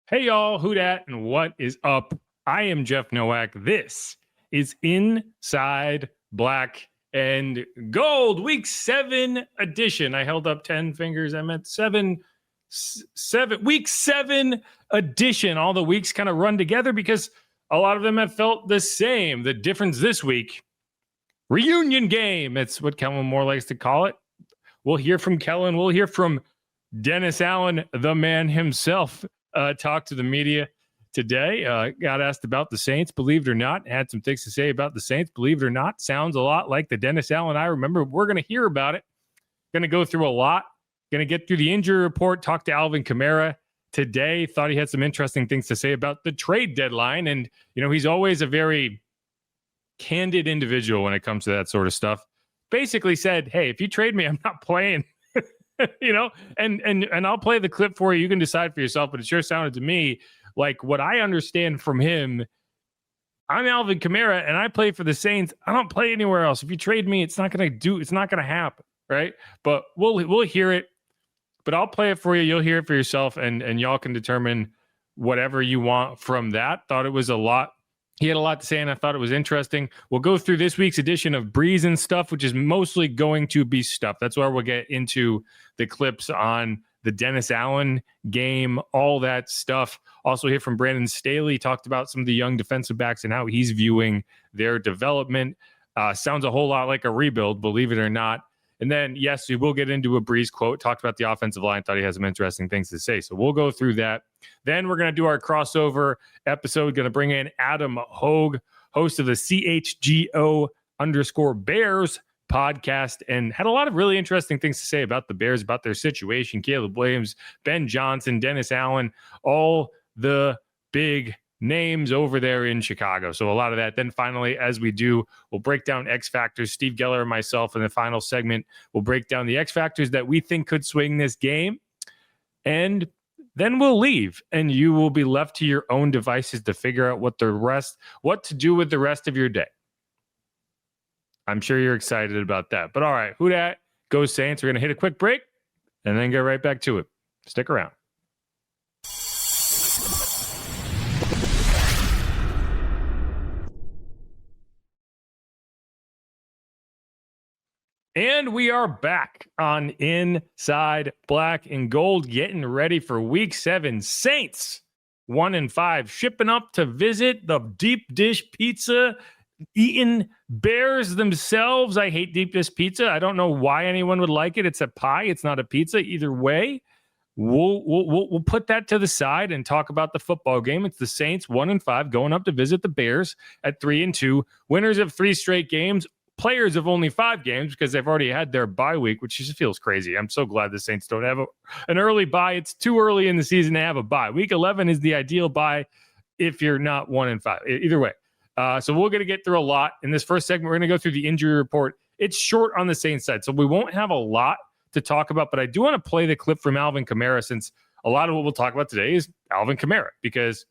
Hey y'all, who dat and what is up? I am Jeff Nowak. This is Inside Black and Gold, Week 7 edition. I held up 10 fingers. I meant seven. Week 7 edition. All the weeks kind of run together because a lot of them have felt the same. The difference this week, reunion game. It's what Kellen Moore likes to call it. We'll hear from Kellen. We'll hear from Dennis Allen, the man himself. Talked to the media today. Got asked about the Saints, believe it or not. Had some things to say about the Saints, believe it or not. Sounds a lot like the Dennis Allen I remember. We're going to hear about it. Going to go through a lot. Going to get through the injury report. Talk to Alvin Kamara today. Thought he had some interesting things to say about the trade deadline. And, you know, he's always a very candid individual when it comes to that sort of stuff. Basically said, hey, if you trade me, I'm not playing. You know, and I'll play the clip for you. You can decide for yourself, but it sure sounded to me like what I understand from him. I'm Alvin Kamara and I play for the Saints. I don't play anywhere else. If you trade me, it's not going to happen. Right. But we'll hear it, but I'll play it for you. You'll hear it for yourself and y'all can determine whatever you want from that. Thought it was a lot. He had a lot to say, and I thought it was interesting. We'll go through this week's edition of Brees and Stuff, which is mostly going to be stuff. That's where we'll get into the clips on the Dennis Allen game, all that stuff. Also hear from Brandon Staley. Talked about some of the young defensive backs and how he's viewing their development. Sounds a whole lot like a rebuild, believe it or not. And then, yes, we will get into a Brees quote. Talked about the offensive line. Thought he has some interesting things to say. So we'll go through that. Then we're going to do our crossover episode. Going to bring in Adam Hoge, host of the CHGO_Bears podcast, and had a lot of really interesting things to say about the Bears, about their situation. Caleb Williams, Ben Johnson, Dennis Allen, all the big names over there in Chicago. So a lot of that. Then finally, as we do, we'll break down X factors. Steve Geller and myself in the final segment will break down the X factors that we think could swing this game. And then we'll leave and you will be left to your own devices to figure out what to do with the rest of your day. I'm sure you're excited about that. But all right, who dat? Go Saints. We're going to hit a quick break and then get right back to it. Stick around. And we are back on Inside Black and Gold, getting ready for Week 7. Saints 1-5, shipping up to visit the deep dish pizza eating Bears themselves. I hate deep dish pizza. I don't know why anyone would like it. It's a pie. It's not a pizza. Either way, we'll put that to the side and talk about the football game. It's the Saints 1-5 going up to visit the Bears at 3-2, winners of 3 straight games. Players of only 5 games because they've already had their bye week, which just feels crazy. I'm so glad the Saints don't have an early bye. It's too early in the season to have a bye. Week 11 is the ideal bye if you're not 1-5. Either way. So we're going to get through a lot. In this first segment, we're going to go through the injury report. It's short on the Saints side, so we won't have a lot to talk about, but I do want to play the clip from Alvin Kamara since a lot of what we'll talk about today is Alvin Kamara because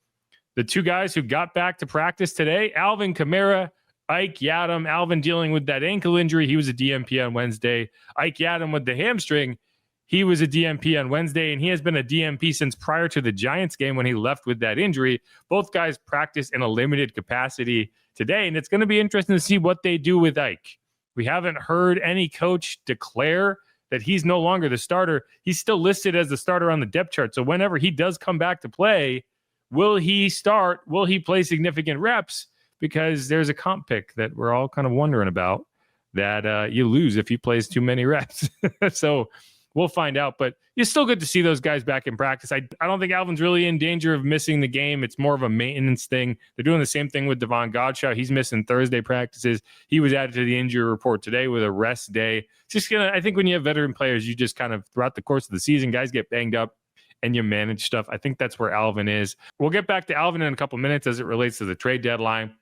the 2 guys who got back to practice today, Alvin Kamara, Ike Yadam. Alvin dealing with that ankle injury. He was a DMP on Wednesday. Ike Yadam with the hamstring. He was a DMP on Wednesday, and he has been a DMP since prior to the Giants game when he left with that injury. Both guys practice in a limited capacity today, and it's going to be interesting to see what they do with Ike. We haven't heard any coach declare that he's no longer the starter. He's still listed as the starter on the depth chart. So whenever he does come back to play, will he start? Will he play significant reps? Because there's a comp pick that we're all kind of wondering about that you lose if he plays too many reps. So we'll find out. But it's still good to see those guys back in practice. I don't think Alvin's really in danger of missing the game. It's more of a maintenance thing. They're doing the same thing with Devon Godchaux. He's missing Thursday practices. He was added to the injury report today with a rest day. I think when you have veteran players, you just kind of throughout the course of the season, guys get banged up and you manage stuff. I think that's where Alvin is. We'll get back to Alvin in a couple minutes as it relates to the trade deadline.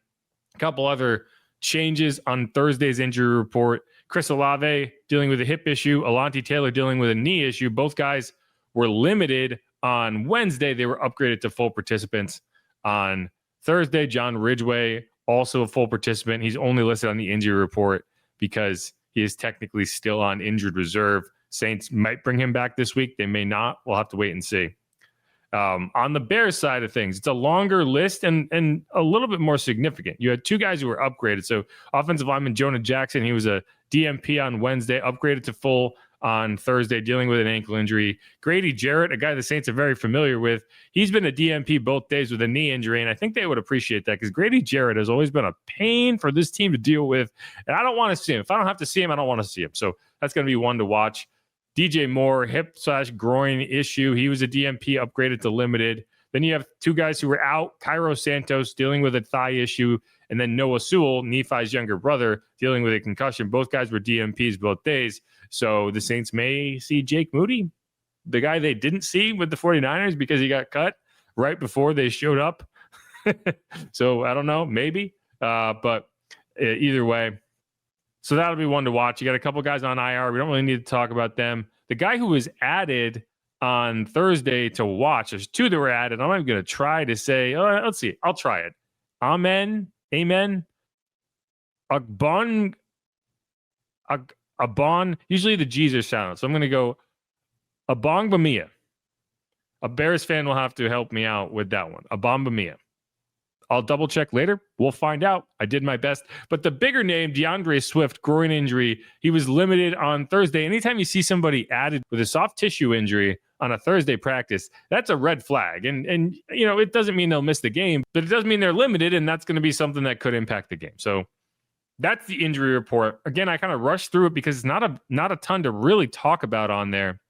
A couple other changes on Thursday's injury report. Chris Olave dealing with a hip issue. Alontae Taylor dealing with a knee issue. Both guys were limited on Wednesday. They were upgraded to full participants on Thursday. John Ridgeway, also a full participant. He's only listed on the injury report because he is technically still on injured reserve. Saints might bring him back this week. They may not. We'll have to wait and see. On the Bears side of things, it's a longer list and a little bit more significant. You had two guys who were upgraded. So offensive lineman Jonah Jackson, he was a DMP on Wednesday, upgraded to full on Thursday, dealing with an ankle injury. Grady Jarrett, a guy the Saints are very familiar with, he's been a DMP both days with a knee injury, and I think they would appreciate that because Grady Jarrett has always been a pain for this team to deal with, and I don't want to see him. If I don't have to see him, I don't want to see him. So that's going to be one to watch. DJ Moore, hip/groin issue. He was a DMP upgraded to limited. Then you have two guys who were out. Cairo Santos dealing with a thigh issue, and then Noah Sewell, Nephi's younger brother, dealing with a concussion. Both guys were DMPs both days. So the Saints may see Jake Moody, the guy they didn't see with the 49ers because he got cut right before they showed up. So I don't know, maybe. But either way, so that'll be one to watch. You got a couple guys on IR. We don't really need to talk about them. The guy who was added on Thursday to watch, there's two that were added. I'm not going to try to say, let's see. I'll try it. Amen. Agbon. Usually the G's are silent. So I'm going to go Abongbamia. A Bears fan will have to help me out with that one. Abongbamia. I'll double check later. We'll find out. I did my best. But the bigger name, DeAndre Swift, groin injury. He was limited on Thursday. Anytime you see somebody added with a soft tissue injury on a Thursday practice, that's a red flag. And you know, it doesn't mean they'll miss the game, but it does mean they're limited, and that's going to be something that could impact the game. So that's the injury report. Again, I kind of rushed through it because it's not a ton to really talk about on there.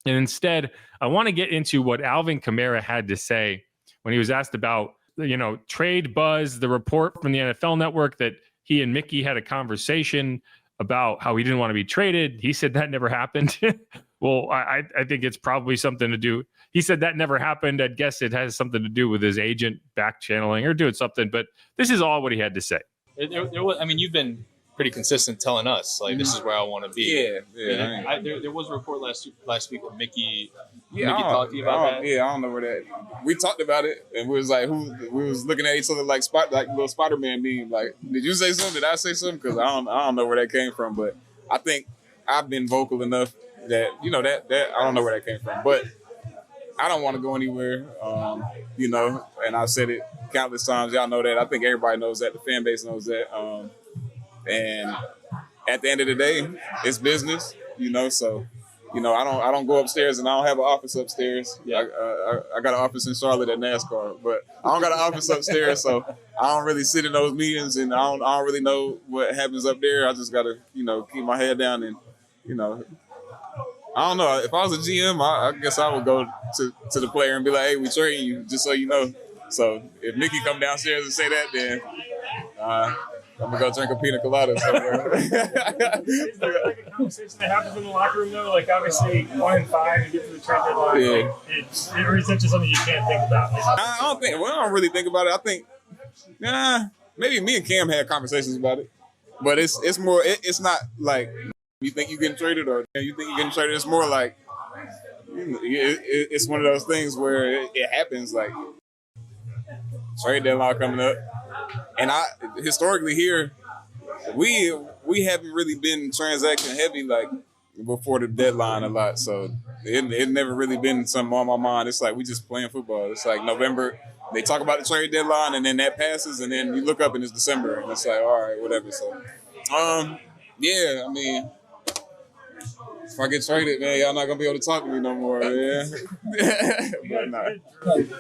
And instead, I want to get into what Alvin Kamara had to say when he was asked about, you know, trade buzz, the report from the NFL Network that he and Mickey had a conversation about how he didn't want to be traded. He said that never happened. Well, I think it's probably something to do. He said that never happened. I'd guess it has something to do with his agent back channeling or doing something. But this is all what he had to say. I mean, you've been pretty consistent telling us, like, this is where I want to be. Yeah. There was a report last week with Mickey. Mickey talked to you about that? Yeah, I don't know where that. We talked about it, and we was like, we was looking at each other like little Spider-Man meme. Like, did you say something? Did I say something? Because I don't know where that came from. But I think I've been vocal enough that, you know, that I don't know where that came from. But I don't want to go anywhere, you know, and I've said it countless times. Y'all know that. I think everybody knows that. The fan base knows that. And at the end of the day, it's business, you know. So, you know, I don't go upstairs, and I don't have an office upstairs. Yeah. I got an office in Charlotte at NASCAR, but I don't got an office upstairs, so I don't really sit in those meetings, and I don't really know what happens up there. I just gotta, you know, keep my head down, and, you know, I don't know. If I was a GM, I guess I would go to the player and be like, hey, we trading you, just so you know. So if Mickey come downstairs and say that, then I'm going to go drink a pina colada somewhere. Is there like a conversation that happens in the locker room, though? Like, obviously, 1-5, you get to the trade deadline. Yeah. Or is that just something you can't think about? I don't really think about it. I think, maybe me and Cam had conversations about it. But it's more, it's not like, you think you're getting traded or you think you're getting traded. It's more like, it's one of those things where it happens, like, trade deadline coming up. And historically here, we haven't really been transaction heavy like before the deadline a lot. So it never really been something on my mind. It's like we just playing football. It's like November, they talk about the trade deadline, and then that passes, and then you look up and it's December, and it's like, all right, whatever. So, yeah, I mean, if I get traded, man, y'all not gonna be able to talk to me no more, man. But nah.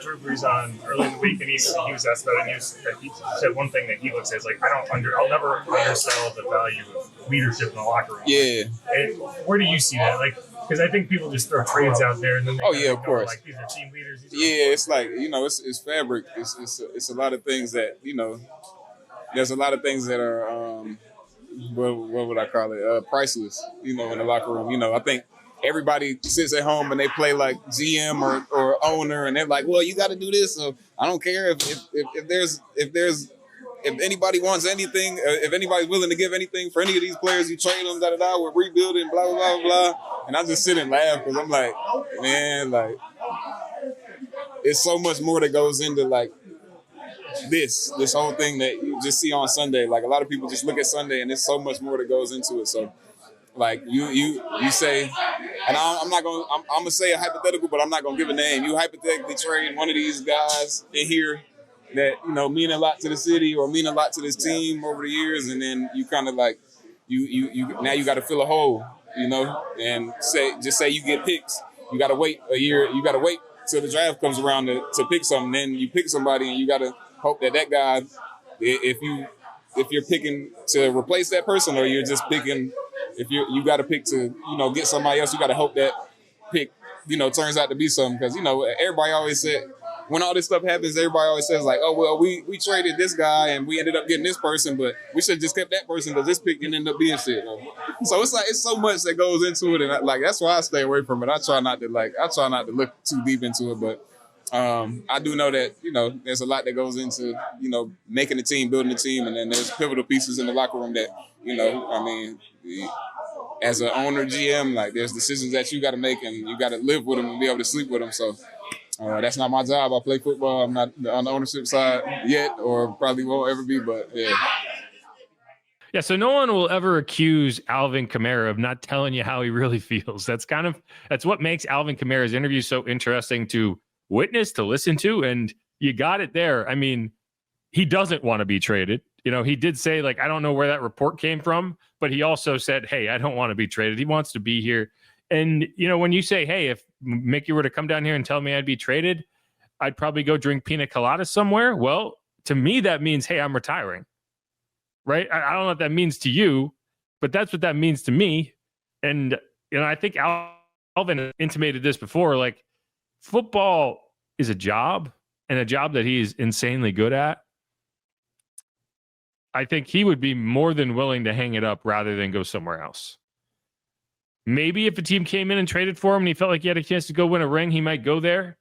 Drew Brees on early in the week, and he was asked about it, and he said one thing that he looks at is like, I'll never undersell the value of leadership in the locker room. Yeah. And where do you see that? Like, because I think people just throw trades out there, and then of course. Like, these are team leaders. It's like, you know, it's fabric. It's a lot of things that, you know, there's a lot of things that are what would I call it? Priceless, you know, in the locker room. You know, I think everybody sits at home and they play like GM or owner, and they're like, well, you got to do this. So I don't care if anybody wants anything, if anybody's willing to give anything for any of these players, you trade them, we're rebuilding, blah, blah, blah, blah. And I just sit and laugh because I'm like, man, like, it's so much more that goes into like this whole thing that you just see on Sunday. Like, a lot of people just look at Sunday, and there's so much more that goes into it. So, like, you say, and I'm not gonna. I'm gonna say a hypothetical, but I'm not gonna give a name. You hypothetically trade one of these guys in here that mean a lot to the city or mean a lot to this team over the years, and then you kind of like you now you got to fill a hole, and say you get picks. You got to wait a year. You got to wait till the draft comes around to pick something. Then you pick somebody, and you got to hope that guy, if you're picking to replace that person, or you're just picking, if you got to pick to get somebody else, you got to hope that pick turns out to be something, because everybody always said, when all this stuff happens, everybody always says like, oh well, we traded this guy and we ended up getting this person, but we should have just kept that person because this pick didn't end up being shit. So it's so much that goes into it, and that's why I stay away from it. I try not to look too deep into it, but I do know that there's a lot that goes into making a team, building a team, and then there's pivotal pieces in the locker room that as an owner, GM, like there's decisions that you got to make, and you got to live with them and be able to sleep with them. So that's not my job. I play football. I'm not on the ownership side yet, or probably won't ever be. But yeah. Yeah, so no one will ever accuse Alvin Kamara of not telling you how he really feels. That's what makes Alvin Kamara's interview so interesting to witness, to listen to, and you got it there. I mean, he doesn't want to be traded. He did say, like, I don't know where that report came from, but he also said, hey, I don't want to be traded. He wants to be here. And, when you say, hey, if Mickey were to come down here and tell me I'd be traded, I'd probably go drink pina colada somewhere. Well, to me, that means, hey, I'm retiring. Right? I don't know what that means to you, but that's what that means to me. And, I think Alvin intimated this before, like, football is a job, and a job that he's insanely good at. I think he would be more than willing to hang it up rather than go somewhere else. Maybe if a team came in and traded for him and he felt like he had a chance to go win a ring, he might go there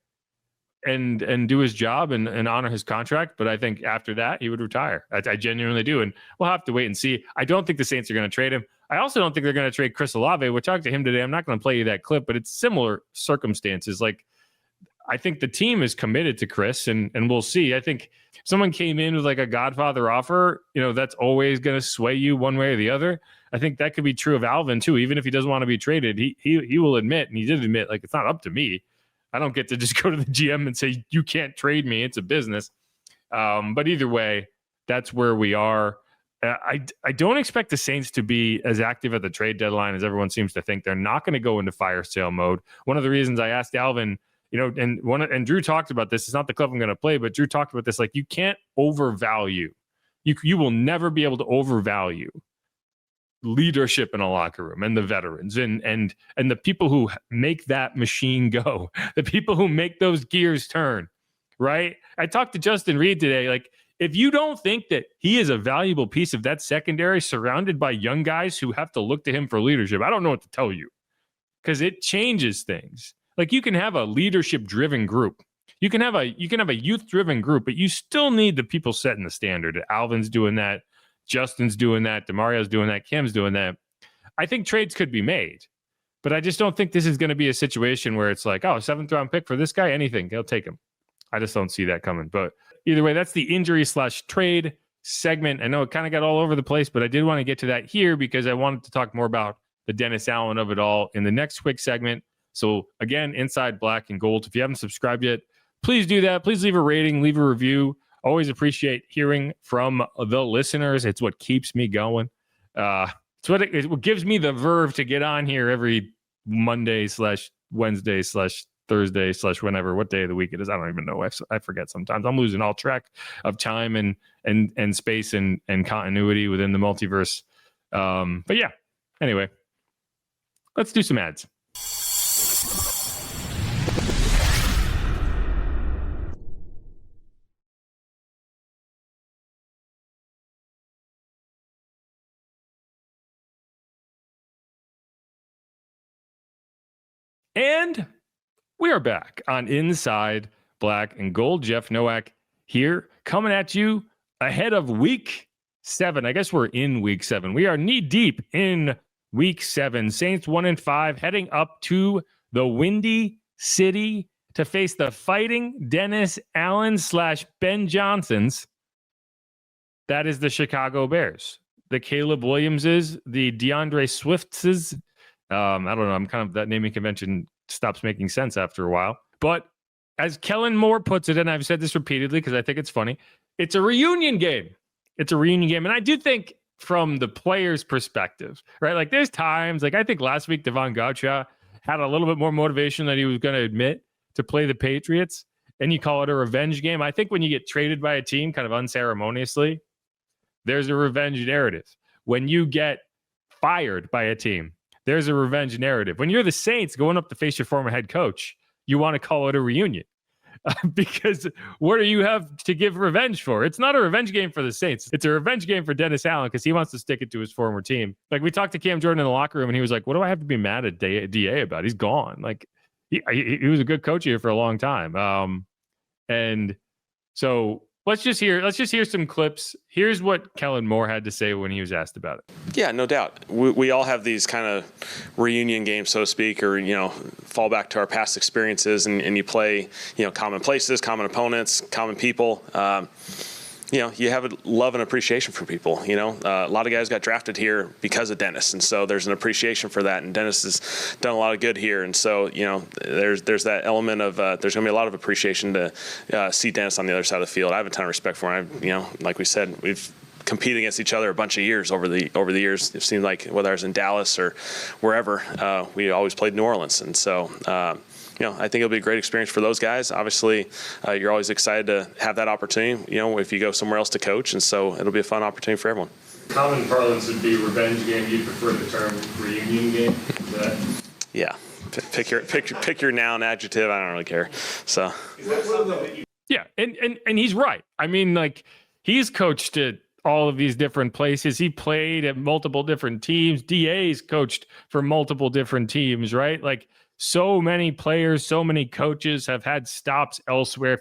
and do his job and honor his contract. But I think after that, he would retire. I genuinely do. And we'll have to wait and see. I don't think the Saints are going to trade him. I also don't think they're going to trade Chris Olave. We talked to him today. I'm not going to play you that clip, but it's similar circumstances. Like, I think the team is committed to Chris, and we'll see. I think if someone came in with like a Godfather offer, that's always going to sway you one way or the other. I think that could be true of Alvin too. Even if he doesn't want to be traded, he will admit, and he did admit, like, it's not up to me. I don't get to just go to the GM and say, you can't trade me. It's a business. But either way, that's where we are. I don't expect the Saints to be as active at the trade deadline as everyone seems to think. They're not going to go into fire sale mode. One of the reasons I asked Alvin, and Drew talked about this. It's not the clip I'm going to play, but Drew talked about this. Like, you can't overvalue. You will never be able to overvalue leadership in a locker room and the veterans and the people who make that machine go, the people who make those gears turn. Right? I talked to Justin Reed today. Like, if you don't think that he is a valuable piece of that secondary surrounded by young guys who have to look to him for leadership, I don't know what to tell you, because it changes things. Like, you can have a leadership-driven group. You can have a youth-driven group, but you still need the people setting the standard. Alvin's doing that. Justin's doing that. DeMario's doing that. Kim's doing that. I think trades could be made, but I just don't think this is going to be a situation where it's like, oh, 7th-round pick for this guy, anything, they'll take him. I just don't see that coming. But either way, that's the injury/trade segment. I know it kind of got all over the place, but I did want to get to that here because I wanted to talk more about the Dennis Allen of it all in the next quick segment. So again, Inside Black and Gold. If you haven't subscribed yet, please do that. Please leave a rating, leave a review. Always appreciate hearing from the listeners. It's what keeps me going. It's what gives me the verve to get on here every Monday/Wednesday/Thursday/whenever, what day of the week it is. I don't even know. I forget sometimes. I'm losing all track of time and space and continuity within the multiverse. But yeah, anyway, let's do some ads. And we are back on Inside Black and Gold. Jeff Nowak here, coming at you ahead of week 7. I guess we're in week 7. We are knee deep in week 7. Saints 1-5, heading up to the Windy City to face the Fighting Dennis Allen / Ben Johnsons. That is the Chicago Bears. The Caleb Williamses, the DeAndre Swiftses, I don't know. I'm kind of, that naming convention stops making sense after a while. But as Kellen Moore puts it, and I've said this repeatedly because I think it's funny, it's a reunion game. It's a reunion game. And I do think from the player's perspective, right? Like there's times, like I think last week, Devon Gaucha had a little bit more motivation than he was going to admit to play the Patriots. And you call it a revenge game. I think when you get traded by a team kind of unceremoniously, there's a revenge narrative. When you get fired by a team, there's a revenge narrative. When you're the Saints going up to face your former head coach, you want to call it a reunion because what do you have to give revenge for? It's not a revenge game for the Saints. It's a revenge game for Dennis Allen because he wants to stick it to his former team. Like we talked to Cam Jordan in the locker room and he was like, what do I have to be mad at DA about? He's gone. Like he was a good coach here for a long time. And so let's just hear some clips. Here's what Kellen Moore had to say when he was asked about it. Yeah, no doubt. We all have these kind of reunion games, so to speak, or, fall back to our past experiences and you play, common places, common opponents, common people. You have a love and appreciation for people. A lot of guys got drafted here because of Dennis, and so there's an appreciation for that. And Dennis has done a lot of good here, and so there's that element of there's going to be a lot of appreciation to see Dennis on the other side of the field. I have a ton of respect for him. Like we said, we've competed against each other a bunch of years over the years. It seemed like whether I was in Dallas or wherever, we always played New Orleans, and so. I think it'll be a great experience for those guys. Obviously, you're always excited to have that opportunity, if you go somewhere else to coach. And so it'll be a fun opportunity for everyone. Common parlance would be revenge game. You prefer the term reunion game? Yeah. Pick your noun, adjective. I don't really care. So. Yeah. And he's right. I mean, like, he's coached at all of these different places. He played at multiple different teams. DA's coached for multiple different teams, right? Like, so many players, so many coaches have had stops elsewhere.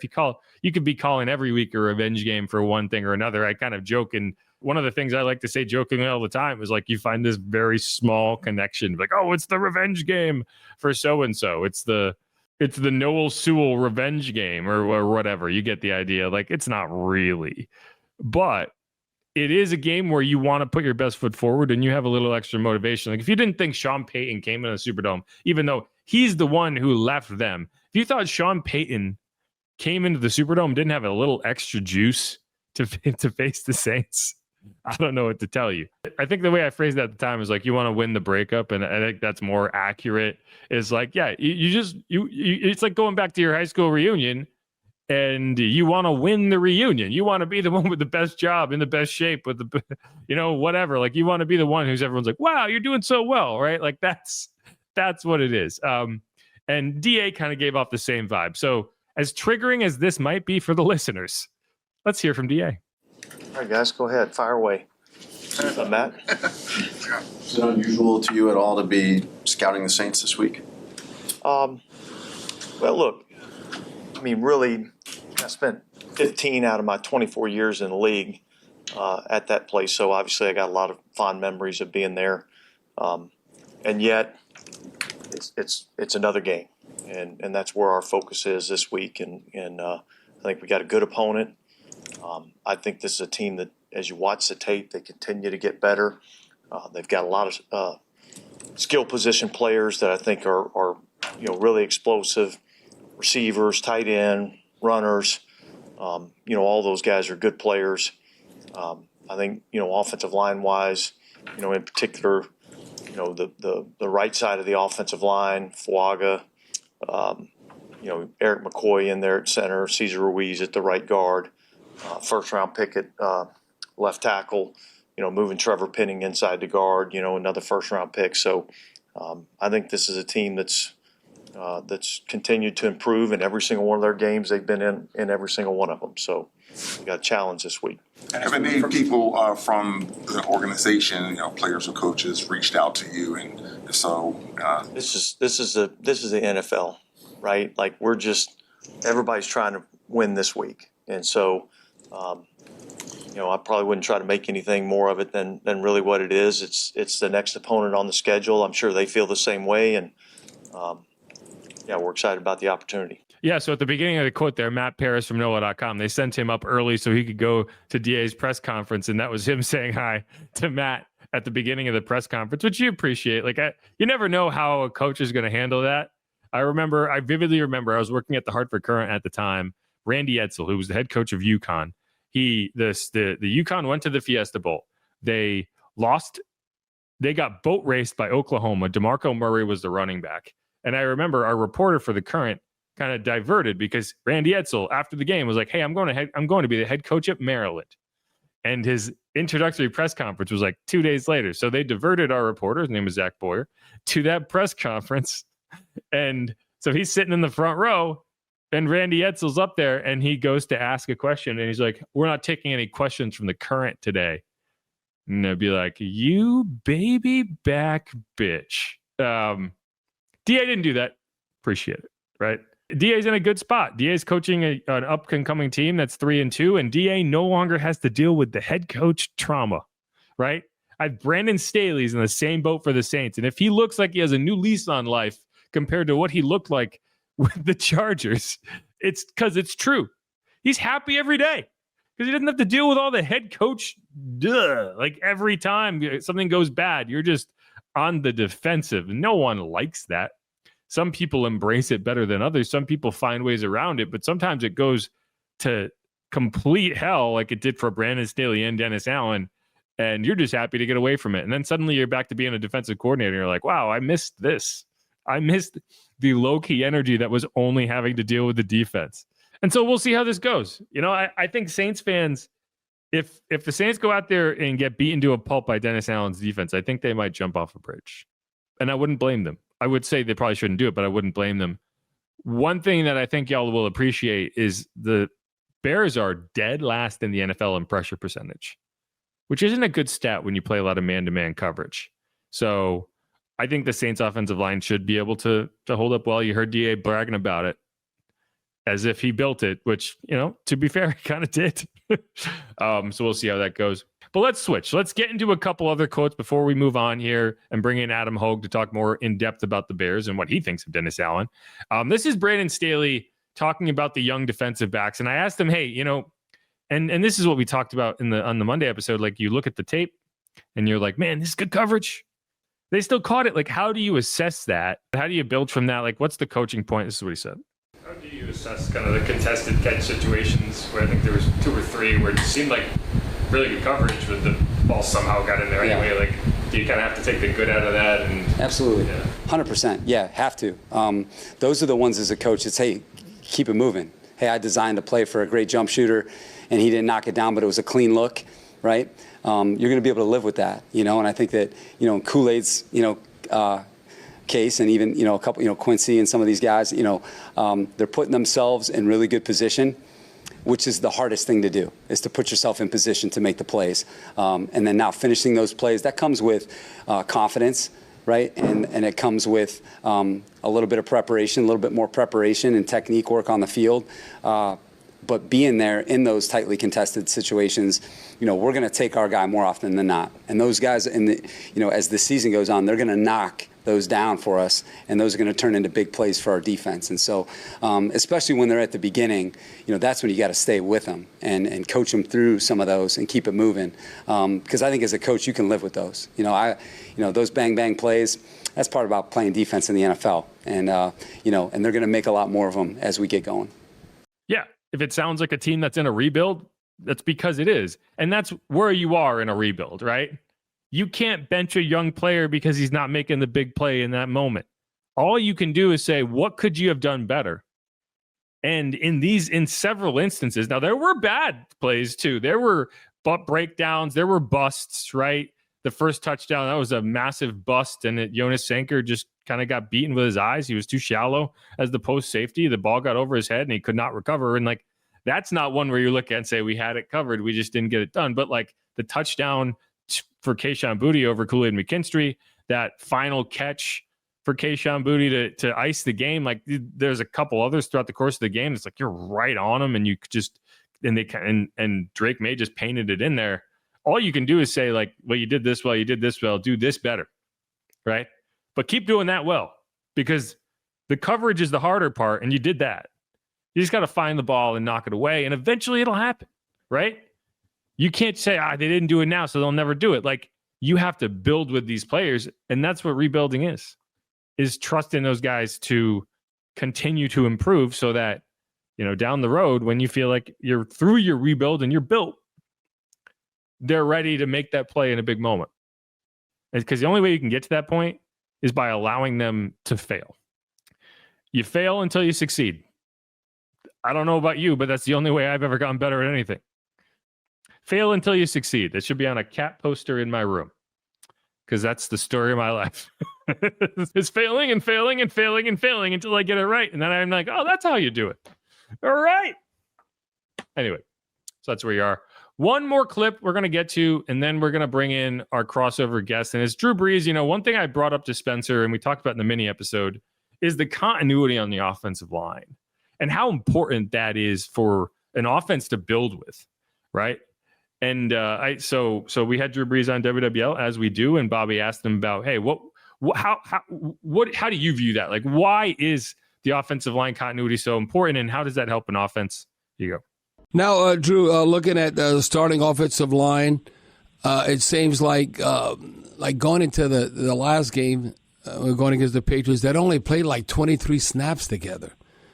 You could be calling every week a revenge game for one thing or another. I kind of joke, and one of the things I like to say jokingly all the time is like, you find this very small connection, like, oh, it's the revenge game for so and so. It's the Noel Sewell revenge game or whatever. You get the idea. Like, it's not really, but it is a game where you want to put your best foot forward and you have a little extra motivation. Like if you didn't think Sean Payton came in the Superdome, even though he's the one who left them, if you thought Sean Payton came into the Superdome, didn't have a little extra juice to face the Saints, I don't know what to tell you. I think the way I phrased that at the time is like, you want to win the breakup. And I think that's more accurate. Is like, yeah, you it's like going back to your high school reunion. And you want to win the reunion. You want to be the one with the best job, in the best shape, with the, whatever. Like you want to be the one who's everyone's like, wow, you're doing so well, right? Like that's what it is. And DA kind of gave off the same vibe. So as triggering as this might be for the listeners, let's hear from DA. All right, guys, go ahead, fire away. Matt? Is it unusual to you at all to be scouting the Saints this week? Well, look, I mean, really, I spent 15 out of my 24 years in the league at that place, so obviously I got a lot of fond memories of being there. And yet, it's another game, and that's where our focus is this week. And I think we got a good opponent. I think this is a team that, as you watch the tape, they continue to get better. They've got a lot of skill position players that I think are really explosive. Receivers, tight end, runners, all those guys are good players. I think, offensive line wise, in particular, the right side of the offensive line, Fuaga, Eric McCoy in there at center, Cesar Ruiz at the right guard, first round pick at left tackle, moving Trevor Penning inside the guard, another first round pick. So I think this is a team that's continued to improve in every single one of their games. They've been in every single one of them. So we got a challenge this week. Have any people from the organization, players or coaches, reached out to you? And if so, this is the NFL, right? Like everybody's trying to win this week, and so I probably wouldn't try to make anything more of it than really what it is. It's the next opponent on the schedule. I'm sure they feel the same way, and we're excited about the opportunity. Yeah, so at the beginning of the quote there, Matt Paris from NOLA.com, they sent him up early so he could go to DA's press conference, and that was him saying hi to Matt at the beginning of the press conference, which you appreciate. Like, you never know how a coach is going to handle that. I vividly remember I was working at the Hartford Courant at the time. Randy Edsel, who was the head coach of UConn, the UConn went to the Fiesta Bowl. They lost. They got boat raced by Oklahoma. DeMarco Murray was the running back. And I remember our reporter for the Current kind of diverted because Randy Edsel, after the game, was like, hey, I'm going to be the head coach at Maryland. And his introductory press conference was like 2 days later. So they diverted our reporter, his name was Zach Boyer, to that press conference. And so he's sitting in the front row, and Randy Edsel's up there, and he goes to ask a question. And he's like, we're not taking any questions from the Current today. And they'd be like, you baby back bitch. DA didn't do that. Appreciate it, right? DA's in a good spot. DA's coaching an up-and-coming team that's 3-2, and DA no longer has to deal with the head coach trauma, right? Brandon Staley's in the same boat for the Saints, and if he looks like he has a new lease on life compared to what he looked like with the Chargers, it's because it's true. He's happy every day because he doesn't have to deal with all the head coach. Like every time something goes bad, you're just on the defensive. No one likes that. Some people embrace it better than others. Some people find ways around it, but sometimes it goes to complete hell like it did for Brandon Staley and Dennis Allen, and you're just happy to get away from it. And then suddenly you're back to being a defensive coordinator. You're like, wow, I missed this. I missed the low-key energy that was only having to deal with the defense. And so we'll see how this goes. You know, I think Saints fans, if the Saints go out there and get beaten to a pulp by Dennis Allen's defense, I think they might jump off a bridge. And I wouldn't blame them. I would say they probably shouldn't do it, but I wouldn't blame them. One thing that I think y'all will appreciate is the Bears are dead last in the NFL in pressure percentage, which isn't a good stat when you play a lot of man-to-man coverage. So I think the Saints offensive line should be able to hold up well. You heard DA bragging about it as if he built it, which, you know, to be fair, he kind of did. So we'll see how that goes. But let's switch. Let's get into a couple other quotes before we move on here and bring in Adam Hoge to talk more in depth about the Bears and what he thinks of Dennis Allen. This is Brandon Staley talking about the young defensive backs. And I asked him, hey, you know, and this is what we talked about on the Monday episode. Like, you look at the tape and you're like, man, this is good coverage. They still caught it. Like, how do you assess that? How do you build from that? Like, what's the coaching point? This is what he said. How do you assess kind of the contested catch situations where I think there was 2 or 3 where it seemed like really good coverage, but the ball somehow got in there anyway? Like, do you kind of have to take the good out of that? And absolutely, 100%. Yeah, have to. Those are the ones as a coach. It's, hey, keep it moving. Hey, I designed a play for a great jump shooter, and he didn't knock it down, but it was a clean look, right? You're going to be able to live with that, you know. And I think that, you know, Kool-Aid's, you know, case, and even, you know, a couple, you know, Quincy and some of these guys, you know, they're putting themselves in really good position, which is the hardest thing to do, is to put yourself in position to make the plays. And then now finishing those plays, that comes with confidence, right? And it comes with a little bit of preparation, a little bit more preparation and technique work on the field. But being there in those tightly contested situations, you know, we're going to take our guy more often than not. And those guys, you know, as the season goes on, they're going to knock those down for us, and those are going to turn into big plays for our defense. And so, especially when they're at the beginning, you know, that's when you got to stay with them and coach them through some of those and keep it moving. Because I think as a coach, you can live with those. You know, those bang plays, that's part about playing defense in the NFL. And you know, and they're going to make a lot more of them as we get going. Yeah, if it sounds like a team that's in a rebuild, that's because it is, and that's where you are in a rebuild, right? You can't bench a young player because he's not making the big play in that moment. All you can do is say, what could you have done better? And in several instances, now there were bad plays too. There were butt breakdowns. There were busts, right? The first touchdown, that was a massive bust, and Jonas Sanker just kind of got beaten with his eyes. He was too shallow as the post safety. The ball got over his head and he could not recover. And like, that's not one where you look at and say, we had it covered, we just didn't get it done. But like the touchdown for Kayshon Boutte over Kool-Aid McKinstry, that final catch for Kayshon Boutte to ice the game. Like, there's a couple others throughout the course of the game. It's like, you're right on them, and you just, and Drake May just painted it in there. All you can do is say, like, well, you did this well, do this better, right? But keep doing that well, because the coverage is the harder part, and you did that. You just got to find the ball and knock it away, and eventually it'll happen, right? You can't say, they didn't do it now, so they'll never do it. Like, you have to build with these players. And that's what rebuilding is trusting those guys to continue to improve so that, down the road, when you feel like you're through your rebuild and you're built, they're ready to make that play in a big moment. Because the only way you can get to that point is by allowing them to fail. You fail until you succeed. I don't know about you, but that's the only way I've ever gotten better at anything. Fail until you succeed. That should be on a cat poster in my room, because that's the story of my life. It's failing and failing and failing and failing until I get it right. And then I'm like, oh, that's how you do it. All right. Anyway, so that's where you are. One more clip we're going to get to, and then we're going to bring in our crossover guest. And it's Drew Brees. One thing I brought up to Spencer, and we talked about in the mini episode, is the continuity on the offensive line and how important that is for an offense to build with, right? And so we had Drew Brees on WWL, as we do, and Bobby asked him about, hey, how do you view that? Like, why is the offensive line continuity so important, and how does that help an offense? Here you go. Now, Drew, looking at the starting offensive line, it seems like going into the last game, we're going against the Patriots, that only played like 23 snaps together.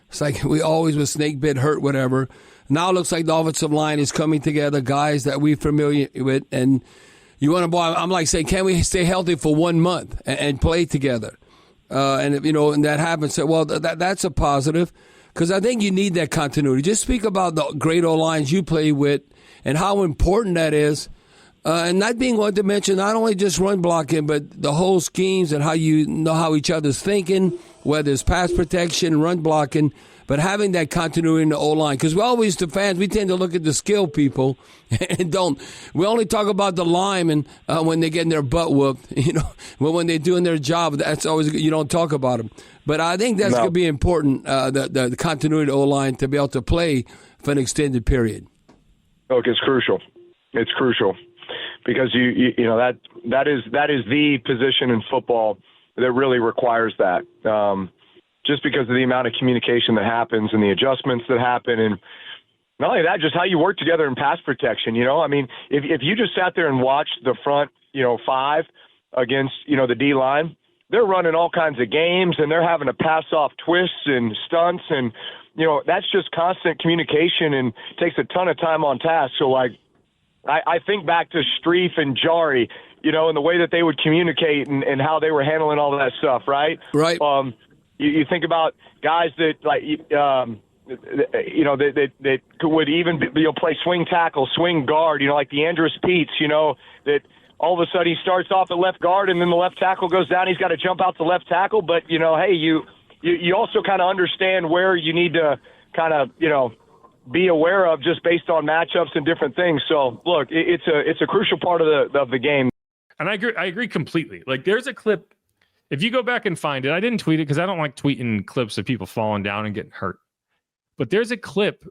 It's like we always was snake bit, hurt, whatever. Now it looks like the offensive line is coming together, guys that we're familiar with, and you want to. Boy, I'm like saying, can we stay healthy for 1 month and play together? And and that happens. So, well, that's a positive, because I think you need that continuity. Just speak about the great O-lines you play with and how important that is. And not being one to mention not only just run blocking, but the whole schemes and how you know how each other's thinking, whether it's pass protection, run blocking, but having that continuity in the O-line. Because we always, the fans, we tend to look at the skill people and we only talk about the linemen when they're getting their butt whooped, when they're doing their job. That's always, you don't talk about them. But I think that's going to be important, the continuity of the O-line to be able to play for an extended period. Look, it's crucial. It's crucial. Because that is the position in football that really requires that. Just because of the amount of communication that happens and the adjustments that happen, and not only that, just how you work together in pass protection. I mean, if you just sat there and watched the front, five against the D line, they're running all kinds of games and they're having to pass off twists and stunts, and that's just constant communication and takes a ton of time on task. So I think back to Streif and Jari, and the way that they would communicate and how they were handling all that stuff, right? Right. You think about guys that that would even play swing tackle, swing guard, like the Andrus Peets, that all of a sudden he starts off at left guard and then the left tackle goes down. He's got to jump out to left tackle, but hey, you also kind of understand where you need to kind of be aware of just based on matchups and different things. So look, it's a crucial part of the game. And I agree completely. Like, there's a clip, if you go back and find it, I didn't tweet it because I don't like tweeting clips of people falling down and getting hurt. But there's a clip,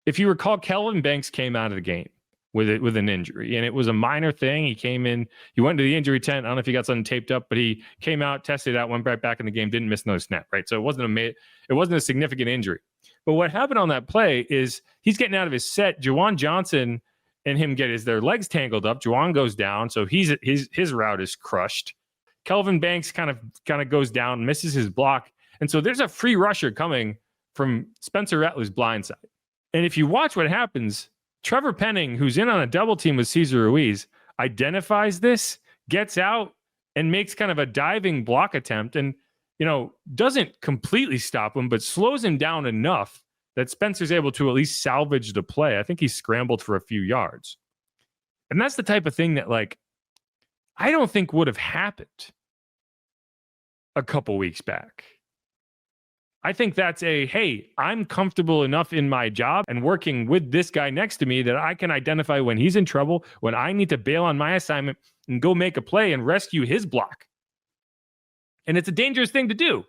if you recall, Kelvin Banks came out of the game with an injury, and it was a minor thing. He came in, he went to the injury tent. I don't know if he got something taped up, but he came out, tested it out, went right back in the game, didn't miss another snap, right? So it wasn't a significant injury. But what happened on that play is he's getting out of his set. Juwan Johnson and him get their legs tangled up. Juwan goes down, so his route is crushed. Kelvin Banks kind of goes down, misses his block, and so there's a free rusher coming from Spencer Rattler's blind side. And if you watch what happens, Trevor Penning, who's in on a double team with Cesar Ruiz, identifies this, gets out, and makes kind of a diving block attempt, and doesn't completely stop him, but slows him down enough that Spencer's able to at least salvage the play. I think he scrambled for a few yards. And that's the type of thing that, I don't think would have happened a couple weeks back. I think that's hey, I'm comfortable enough in my job and working with this guy next to me that I can identify when he's in trouble, when I need to bail on my assignment and go make a play and rescue his block. And it's a dangerous thing to do,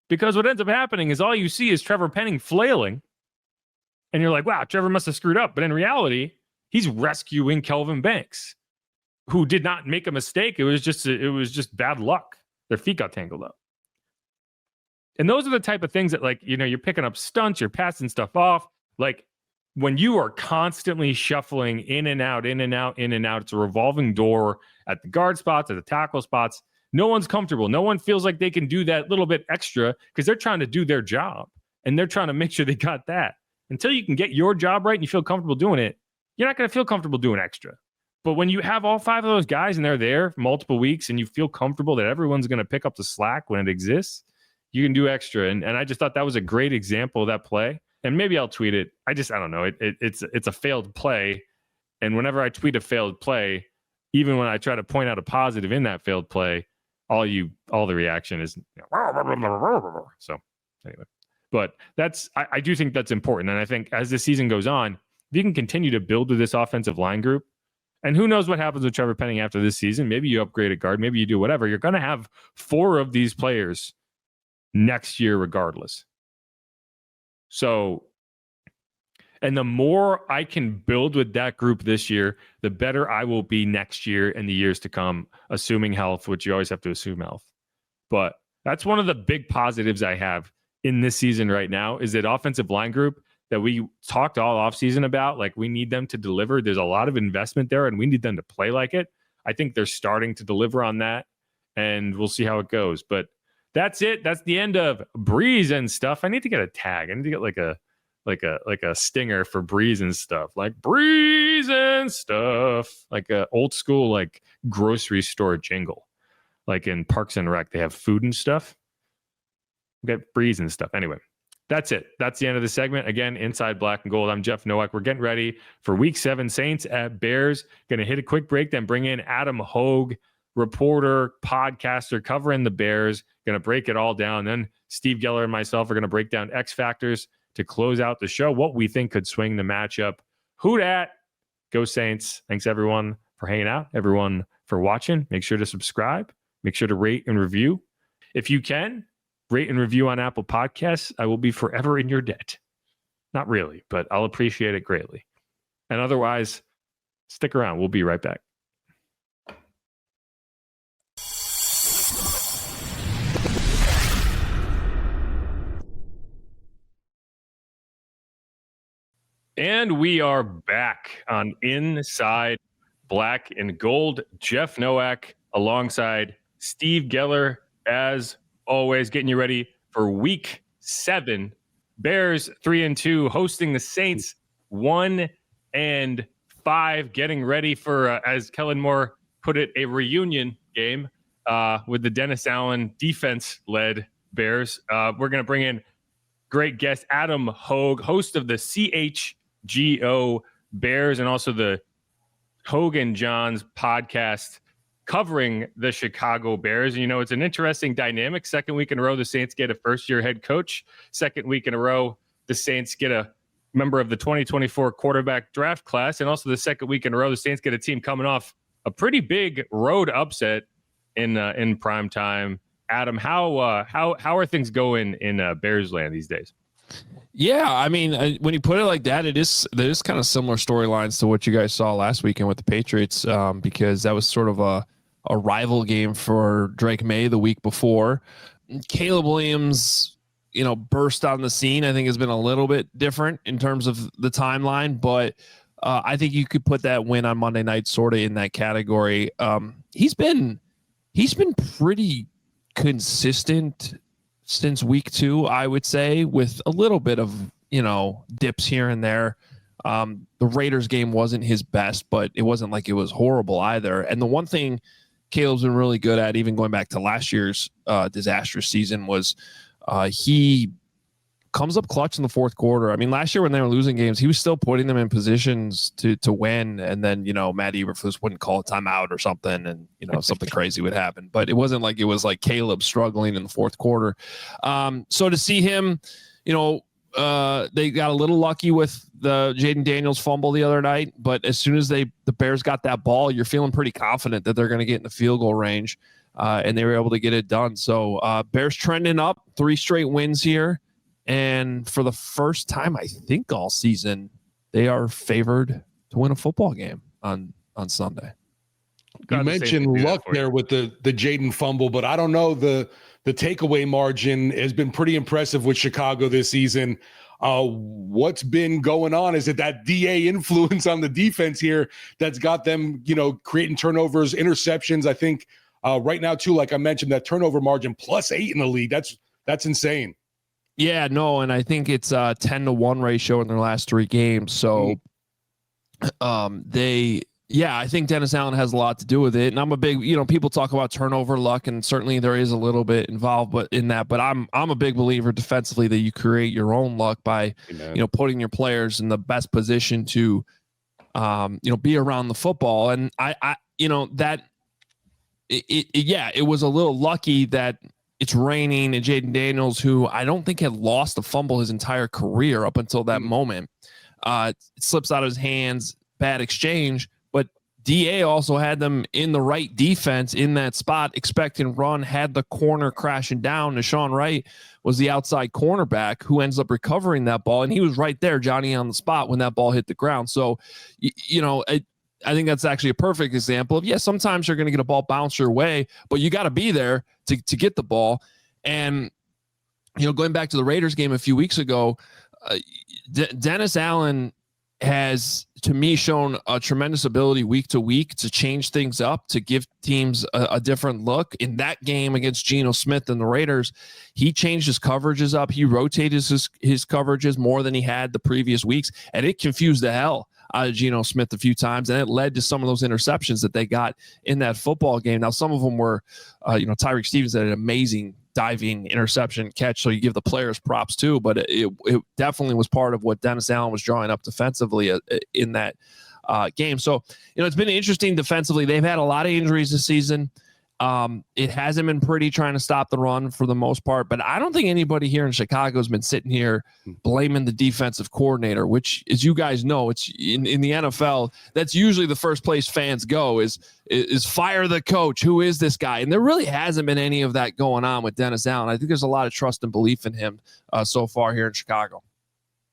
because what ends up happening is all you see is Trevor Penning flailing, and you're like, wow, Trevor must have screwed up. But in reality, he's rescuing Kelvin Banks, who did not make a mistake. It was just bad luck. Their feet got tangled up. And those are the type of things that, you're picking up stunts, you're passing stuff off. when you are constantly shuffling in and out, in and out, in and out, it's a revolving door at the guard spots, at the tackle spots. No one's comfortable. No one feels like they can do that little bit extra because they're trying to do their job and they're trying to make sure they got that. Until you can get your job right and you feel comfortable doing it, you're not going to feel comfortable doing extra. But when you have all 5 of those guys and they're there for multiple weeks and you feel comfortable that everyone's going to pick up the slack when it exists, you can do extra. And I just thought that was a great example of that play. And maybe I'll tweet it. I don't know. It's a failed play. And whenever I tweet a failed play, even when I try to point out a positive in that failed play, all the reaction is so anyway. But I do think that's important. And I think as the season goes on, if you can continue to build with this offensive line group, and who knows what happens with Trevor Penning after this season, maybe you upgrade a guard, maybe you do whatever, you're going to have 4 of these players next year regardless. So, and the more I can build with that group this year, the better I will be next year and the years to come, assuming health, which you always have to assume health. But that's one of the big positives I have in this season right now is that offensive line group that we talked all offseason about. Like, we need them to deliver. There's a lot of investment there and we need them to play like it. I think they're starting to deliver on that and we'll see how it goes. But that's it. That's the end of Brees and stuff. I need to get a tag. I need to get like a stinger for Brees and stuff, like Brees and stuff, like a old school, like grocery store jingle, like in Parks and Rec, they have food and stuff. We got Brees and stuff. Anyway, that's it. That's the end of the segment. Again, Inside Black and Gold. I'm Jeff Nowak. We're getting ready for Week 7 Saints at Bears. Going to hit a quick break, then bring in Adam Hoge, reporter, podcaster, covering the Bears. Going to break it all down. Then Steve Geller and myself are going to break down X factors to close out the show, what we think could swing the matchup. Who dat? Go Saints. Thanks, everyone, for hanging out, everyone for watching. Make sure to subscribe. Make sure to rate and review. If you can, rate and review on Apple Podcasts. I will be forever in your debt. Not really, but I'll appreciate it greatly. And otherwise, stick around. We'll be right back. And we are back on Inside Black and Gold. Jeff Nowak alongside Steve Geller, as always, getting you ready for Week 7. Bears 3-2 hosting the Saints 1-5, getting ready for, as Kellen Moore put it, a reunion game with the Dennis Allen defense-led Bears. We're going to bring in great guest Adam Hoge, host of the CHGO Bears and also the Hogan Johns podcast covering the Chicago Bears. And, you know, it's an interesting dynamic. Second week in a row, the Saints get a first-year head coach. Second week in a row, the Saints get a member of the 2024 quarterback draft class. And also the second week in a row, the Saints get a team coming off a pretty big road upset in prime time. Adam, how are things going in Bears land these days? Yeah, I mean, when you put it like that, there's kind of similar storylines to what you guys saw last weekend with the Patriots, because that was sort of a rival game for Drake May the week before. Caleb Williams, burst on the scene. I think has been a little bit different in terms of the timeline, but I think you could put that win on Monday night sort of in that category. He's been pretty consistent since week 2, I would say, with a little bit of, dips here and there. The Raiders game wasn't his best, but it wasn't like it was horrible either. And the one thing Caleb's been really good at, even going back to last year's disastrous season, was he comes up clutch in the fourth quarter. I mean, last year when they were losing games, he was still putting them in positions to win. And then, Matt Eberflus wouldn't call a timeout or something, and, something crazy would happen. But it wasn't like it was like Caleb struggling in the fourth quarter. So to see him, they got a little lucky with the Jaden Daniels fumble the other night. But as soon as the Bears got that ball, you're feeling pretty confident that they're going to get in the field goal range. And they were able to get it done. So Bears trending up, 3 straight wins here. And for the first time, I think all season, they are favored to win a football game on Sunday. You mentioned luck there with the Jaden fumble, but I don't know. The takeaway margin has been pretty impressive with Chicago this season. What's been going on? Is it that DA influence on the defense here that's got them, creating turnovers, interceptions? I think right now too, like I mentioned, that turnover margin +8 in the league. That's insane. Yeah, no, and I think it's a 10-1 ratio in their last 3 games. So I think Dennis Allen has a lot to do with it. And I'm a big, people talk about turnover luck, and certainly there is a little bit involved but I'm a big believer defensively that you create your own luck by, putting your players in the best position to be around the football. And it was a little lucky that it's raining, and Jaden Daniels, who I don't think had lost a fumble his entire career up until that moment, it slips out of his hands, bad exchange. But DA also had them in the right defense in that spot, expect and run, had the corner crashing down. Nashawn Wright was the outside cornerback who ends up recovering that ball, and he was right there, Johnny, on the spot when that ball hit the ground. So, I think that's actually a perfect example of, sometimes you're going to get a ball bounce your way, but you got to be there to get the ball. And, going back to the Raiders game a few weeks ago, Dennis Allen has, to me, shown a tremendous ability week to week to change things up, to give teams a different look. In that game against Geno Smith and the Raiders, he changed his coverages up. He rotated his coverages more than he had the previous weeks, and it confused the hell out of Geno Smith a few times, and it led to some of those interceptions that they got in that football game. Now, some of them were, Tyreek Stevens had an amazing diving interception catch, so you give the players props too, but it definitely was part of what Dennis Allen was drawing up defensively in that game. So, it's been interesting defensively. They've had a lot of injuries this season. It hasn't been pretty trying to stop the run for the most part, but I don't think anybody here in Chicago has been sitting here blaming the defensive coordinator, which, as you guys know, it's in the NFL, that's usually the first place fans go is fire the coach. Who is this guy? And there really hasn't been any of that going on with Dennis Allen. I think there's a lot of trust and belief in him so far here in Chicago.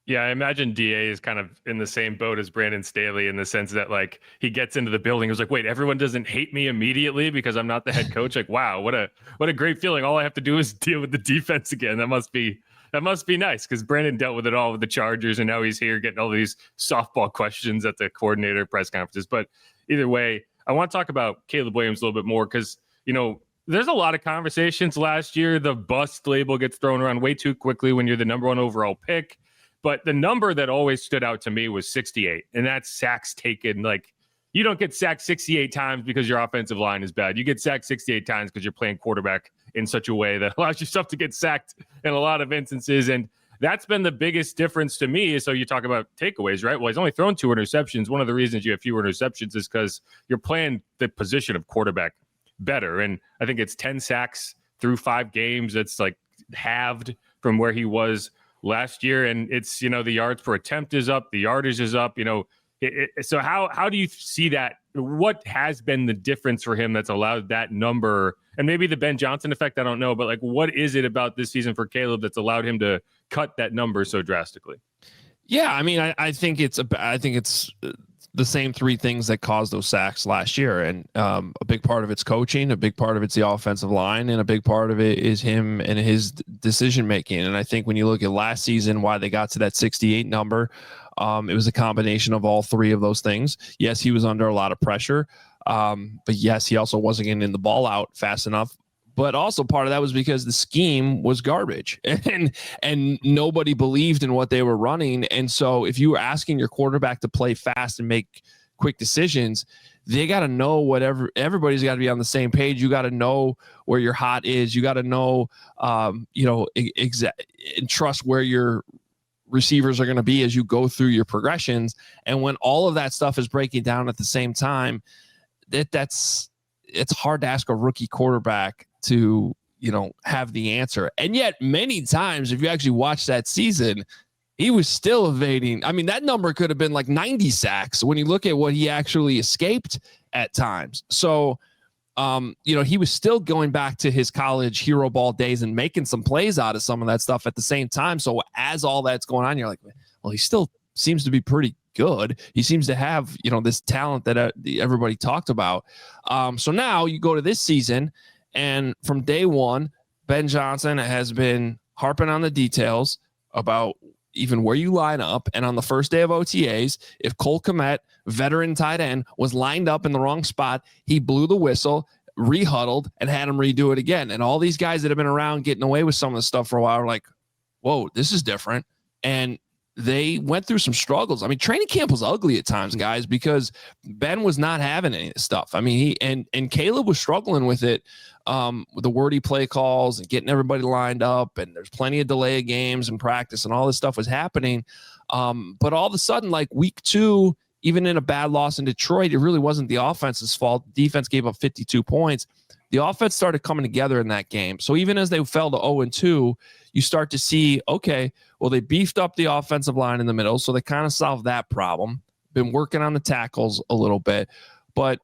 Yeah, I imagine DA is kind of in the same boat as Brandon Staley in the sense that, like, he gets into the building. It was like, wait, everyone doesn't hate me immediately because I'm not the head coach. Like, wow, what a great feeling. All I have to do is deal with the defense again. That must be nice, because Brandon dealt with it all with the Chargers, and now he's here getting all these softball questions at the coordinator press conferences. But either way, I want to talk about Caleb Williams a little bit more because, there's a lot of conversations last year. The bust label gets thrown around way too quickly when you're the number 1 overall pick. But the number that always stood out to me was 68, and that's sacks taken. Like, you don't get sacked 68 times because your offensive line is bad. You get sacked 68 times because you're playing quarterback in such a way that allows yourself to get sacked in a lot of instances. And that's been the biggest difference to me. So you talk about takeaways, right? Well, he's only thrown 2 interceptions. One of the reasons you have fewer interceptions is because you're playing the position of quarterback better. And I think it's 10 sacks through 5 games. That's like halved from where he was last year. And it's, the yards per attempt is up, the yardage is up, so how do you see that? What has been the difference for him that's allowed that number? And maybe the Ben Johnson effect, I don't know, but, like, what is it about this season for Caleb that's allowed him to cut that number so drastically? Yeah, I mean, I think it's the same 3 things that caused those sacks last year. And a big part of it's coaching, a big part of it's the offensive line, and a big part of it is him and his decision-making. And I think when you look at last season, why they got to that 68 number, it was a combination of all 3 of those things. Yes, he was under a lot of pressure, but yes, he also wasn't getting the ball out fast enough. But also part of that was because the scheme was garbage and nobody believed in what they were running. And so if you were asking your quarterback to play fast and make quick decisions, they got to know everybody's got to be on the same page. You got to know where your hot is. You got to know, and trust where your receivers are going to be as you go through your progressions. And when all of that stuff is breaking down at the same time, it's hard to ask a rookie quarterback to, have the answer. And yet many times, if you actually watch that season, he was still evading. I mean, that number could have been like 90 sacks when you look at what he actually escaped at times. So, he was still going back to his college hero ball days and making some plays out of some of that stuff at the same time. So as all that's going on, you're like, well, he still seems to be pretty good. He seems to have, this talent that everybody talked about. So now you go to this season, and from day one, Ben Johnson has been harping on the details about even where you line up. And on the first day of OTAs, if Cole Kmet, veteran tight end, was lined up in the wrong spot, he blew the whistle, rehuddled, and had him redo it again. And all these guys that have been around getting away with some of the stuff for a while are like, whoa, this is different. And they went through some struggles. I mean, training camp was ugly at times, guys, because Ben was not having any of this stuff. I mean, he and Caleb was struggling with it, with the wordy play calls and getting everybody lined up. And there's plenty of delay of games and practice and all this stuff was happening. But all of a sudden, like week 2, even in a bad loss in Detroit, it really wasn't the offense's fault. The defense gave up 52 points. The offense started coming together in that game. So even as they fell to 0-2, you start to see, okay, well, they beefed up the offensive line in the middle, so they kind of solved that problem. Been working on the tackles a little bit. But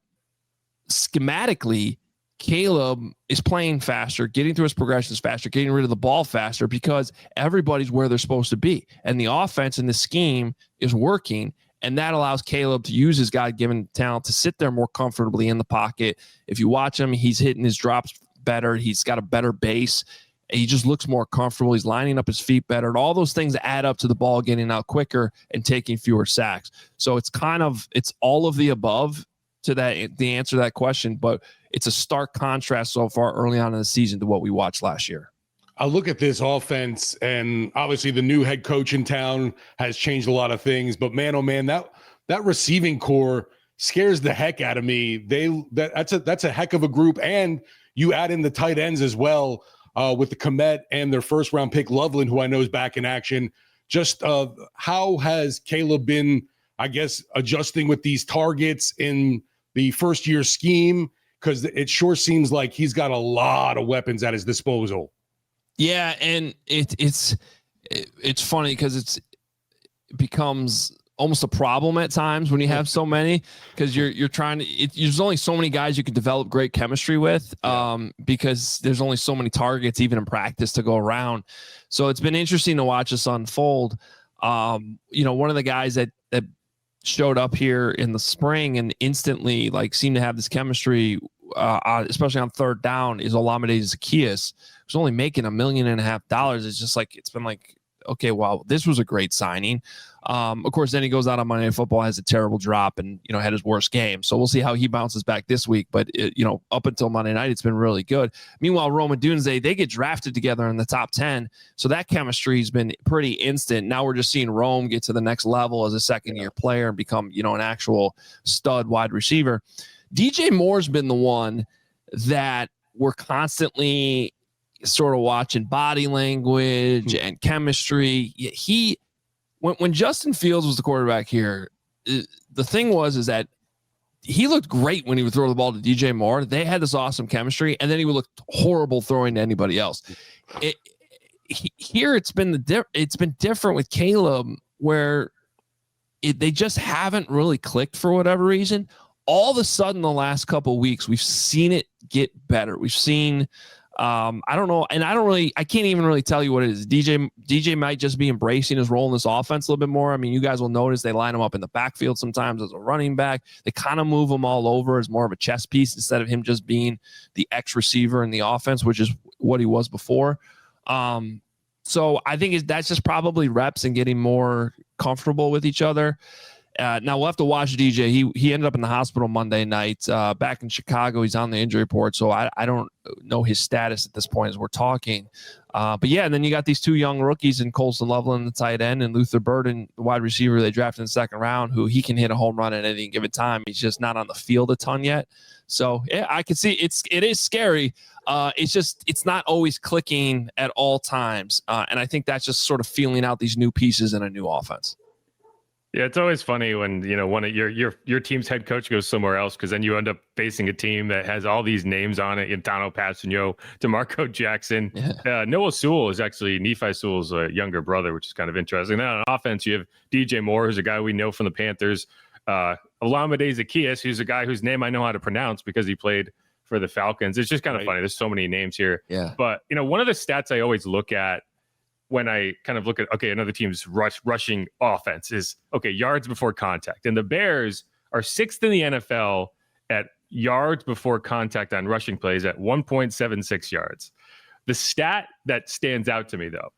schematically, Caleb is playing faster, getting through his progressions faster, getting rid of the ball faster because everybody's where they're supposed to be. And the offense and the scheme is working. And that allows Caleb to use his God-given talent to sit there more comfortably in the pocket. If you watch him, he's hitting his drops better. He's got a better base. He just looks more comfortable. He's lining up his feet better. And all those things add up to the ball getting out quicker and taking fewer sacks. So it's all of the above to the answer to that question. But it's a stark contrast so far early on in the season to what we watched last year. I look at this offense, and obviously the new head coach in town has changed a lot of things. But man, oh man, that receiving core scares the heck out of me. That's a heck of a group, and you add in the tight ends as well with the Kmet and their first round pick Loveland, who I know is back in action. Just how has Caleb been, I guess, adjusting with these targets in the first year scheme? Because it sure seems like he's got a lot of weapons at his disposal. Yeah, and it's funny because it becomes almost a problem at times when you have so many, because you're trying to. There's only so many guys you can develop great chemistry with, because there's only so many targets even in practice to go around. So it's been interesting to watch this unfold. One of the guys that showed up here in the spring and instantly seemed to have this chemistry, especially on third down, is Olamide Zaccheaus, who's only making $1.5 million. It's just it's been okay, wow, this was a great signing. Of course, then he goes out on Monday Night Football, has a terrible drop, and had his worst game. So we'll see how he bounces back this week. But up until Monday night, it's been really good. Meanwhile, Rome Odunze, they get drafted together in the top 10, so that chemistry has been pretty instant. Now we're just seeing Rome get to the next level as a second-year player and become an actual stud wide receiver. DJ Moore's been the one that we're constantly sort of watching body language and chemistry. When Justin Fields was the quarterback here, the thing is that he looked great when he would throw the ball to DJ Moore. They had this awesome chemistry, and then he would look horrible throwing to anybody else. Here it's been different with Caleb, where they just haven't really clicked for whatever reason. All of a sudden, the last couple of weeks, we've seen it get better. We've seen. I don't know. And I can't even really tell you what it is. DJ might just be embracing his role in this offense a little bit more. I mean, you guys will notice they line him up in the backfield sometimes as a running back. They kind of move him all over as more of a chess piece instead of him just being the X receiver in the offense, which is what he was before. So I think that's just probably reps and getting more comfortable with each other. Now we'll have to watch DJ. He ended up in the hospital Monday night, back in Chicago. He's on the injury report, so I don't know his status at this point as we're talking. But yeah, and then you got these two young rookies in Colston Loveland, the tight end, and Luther Burden, the wide receiver they drafted in the second round, who he can hit a home run at any given time. He's just not on the field a ton yet. So yeah, I can see it is scary. It's not always clicking at all times, and I think that's just sort of feeling out these new pieces in a new offense. Yeah, it's always funny when one of your team's head coach goes somewhere else, because then you end up facing a team that has all these names on it: Intano Passanio, DeMarco Jackson, Noah Sewell is actually Nephi Sewell's younger brother, which is kind of interesting. Then on offense, you have DJ Moore, who's a guy we know from the Panthers, Olamide Zaccheaus, who's a guy whose name I know how to pronounce because he played for the Falcons. It's just kind of funny. There's so many names here. Yeah. But one of the stats I always look at when I kind of look at, another team's rushing offense is, yards before contact. And the Bears are 6th in the NFL at yards before contact on rushing plays at 1.76 yards. The stat that stands out to me, though,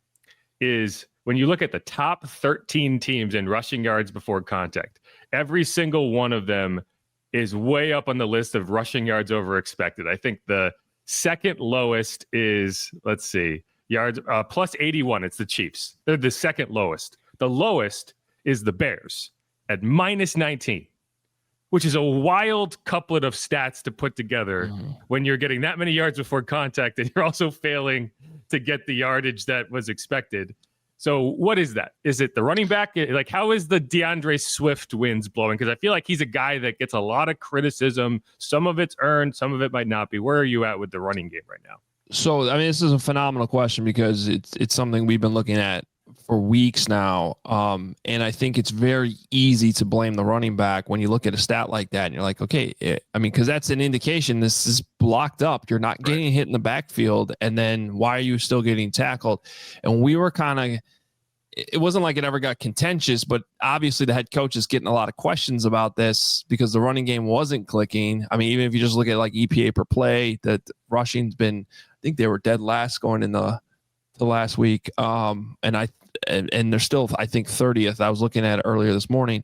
is when you look at the top 13 teams in rushing yards before contact, every single one of them is way up on the list of rushing yards over expected. I think the second lowest is, let's see, yards plus 81. It's the Chiefs. They're the second lowest. The lowest is the Bears at minus 19, which is a wild couplet of stats to put together when you're getting that many yards before contact and you're also failing to get the yardage that was expected. So what is that? Is it the running back? Like, how is the DeAndre Swift winds blowing? Because I feel like he's a guy that gets a lot of criticism. Some of it's earned, some of it might not be. Where are you at with the running game right now? So, I mean, this is a phenomenal question because it's something we've been looking at for weeks now. And I think it's very easy to blame the running back when you look at a stat like that and you're like, okay, I mean, because that's an indication this is blocked up. You're not getting hit in the backfield. And then why are you still getting tackled? And we were kind of, it wasn't like it ever got contentious, but obviously the head coach is getting a lot of questions about this because the running game wasn't clicking. I mean, even if you just look at like EPA per play, that rushing's been, I think they were dead last going in the last week. And they're still, I think 30th. I was looking at it earlier this morning.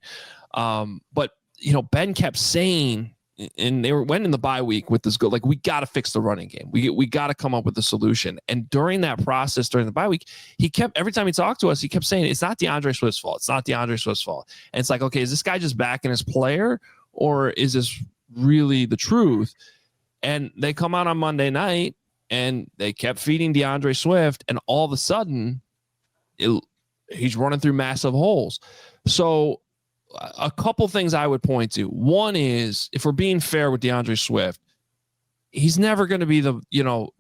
But you know, Ben kept saying, and they went in the bye week with this go, like, we got to fix the running game. We got to come up with a solution. And during that process, during the bye week, he kept, every time he talked to us, he kept saying, it's not DeAndre Swift's fault. It's not DeAndre Swift's fault. And it's like, okay, is this guy just backing his player or is this really the truth? And they come out on Monday night and they kept feeding DeAndre Swift. And all of a sudden he's running through massive holes. So a couple things I would point to. One is, if we're being fair with DeAndre Swift, he's never going to be the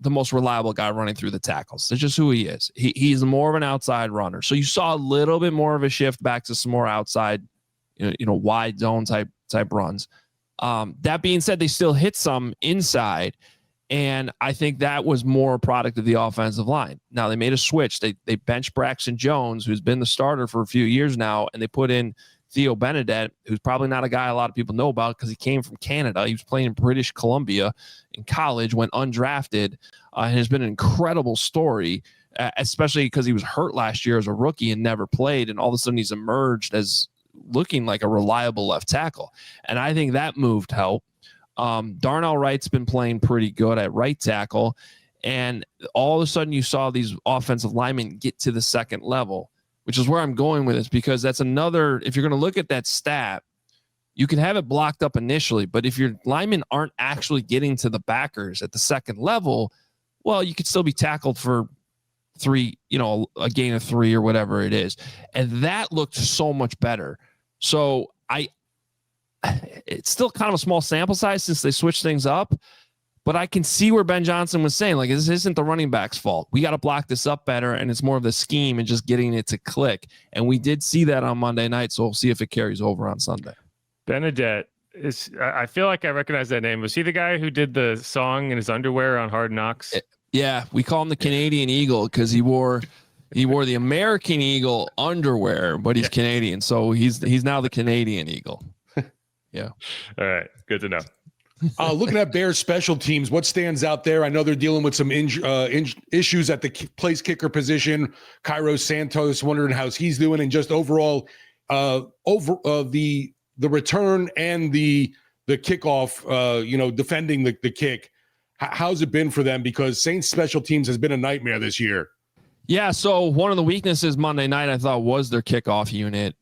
most reliable guy running through the tackles. That's just who he is. He's more of an outside runner. So you saw a little bit more of a shift back to some more outside, wide zone type runs. That being said, they still hit some inside. And I think that was more a product of the offensive line. Now they made a switch. They benched Braxton Jones, who's been the starter for a few years now, and they put in Theo Benedette, who's probably not a guy a lot of people know about because he came from Canada. He was playing in British Columbia in college, went undrafted, and has been an incredible story, especially because he was hurt last year as a rookie and never played, and all of a sudden he's emerged as looking like a reliable left tackle. And I think that move helped. Darnell Wright's been playing pretty good at right tackle, and all of a sudden you saw these offensive linemen get to the second level, which is where I'm going with this, because that's another, if you're going to look at that stat, you can have it blocked up initially, but if your linemen aren't actually getting to the backers at the second level, well, you could still be tackled for three, a gain of 3 or whatever it is. And that looked so much better. So it's still kind of a small sample size since they switched things up, but I can see where Ben Johnson was saying, like, this isn't the running back's fault. We got to block this up better, and it's more of the scheme and just getting it to click. And we did see that on Monday night, so we'll see if it carries over on Sunday. Benedette is, I feel like I recognize that name. Was he the guy who did the song in his underwear on Hard Knocks? Yeah, we call him the Canadian Eagle because he wore the American Eagle underwear, but he's Canadian, so he's now the Canadian Eagle. Yeah. All right. Good to know. Looking at Bears special teams, what stands out there? I know they're dealing with some issues at the place kicker position. Cairo Santos, wondering how he's doing, and just overall, the return and the kickoff. Defending the kick. How's it been for them? Because Saints special teams has been a nightmare this year. Yeah, so one of the weaknesses Monday night, I thought, was their kickoff unit.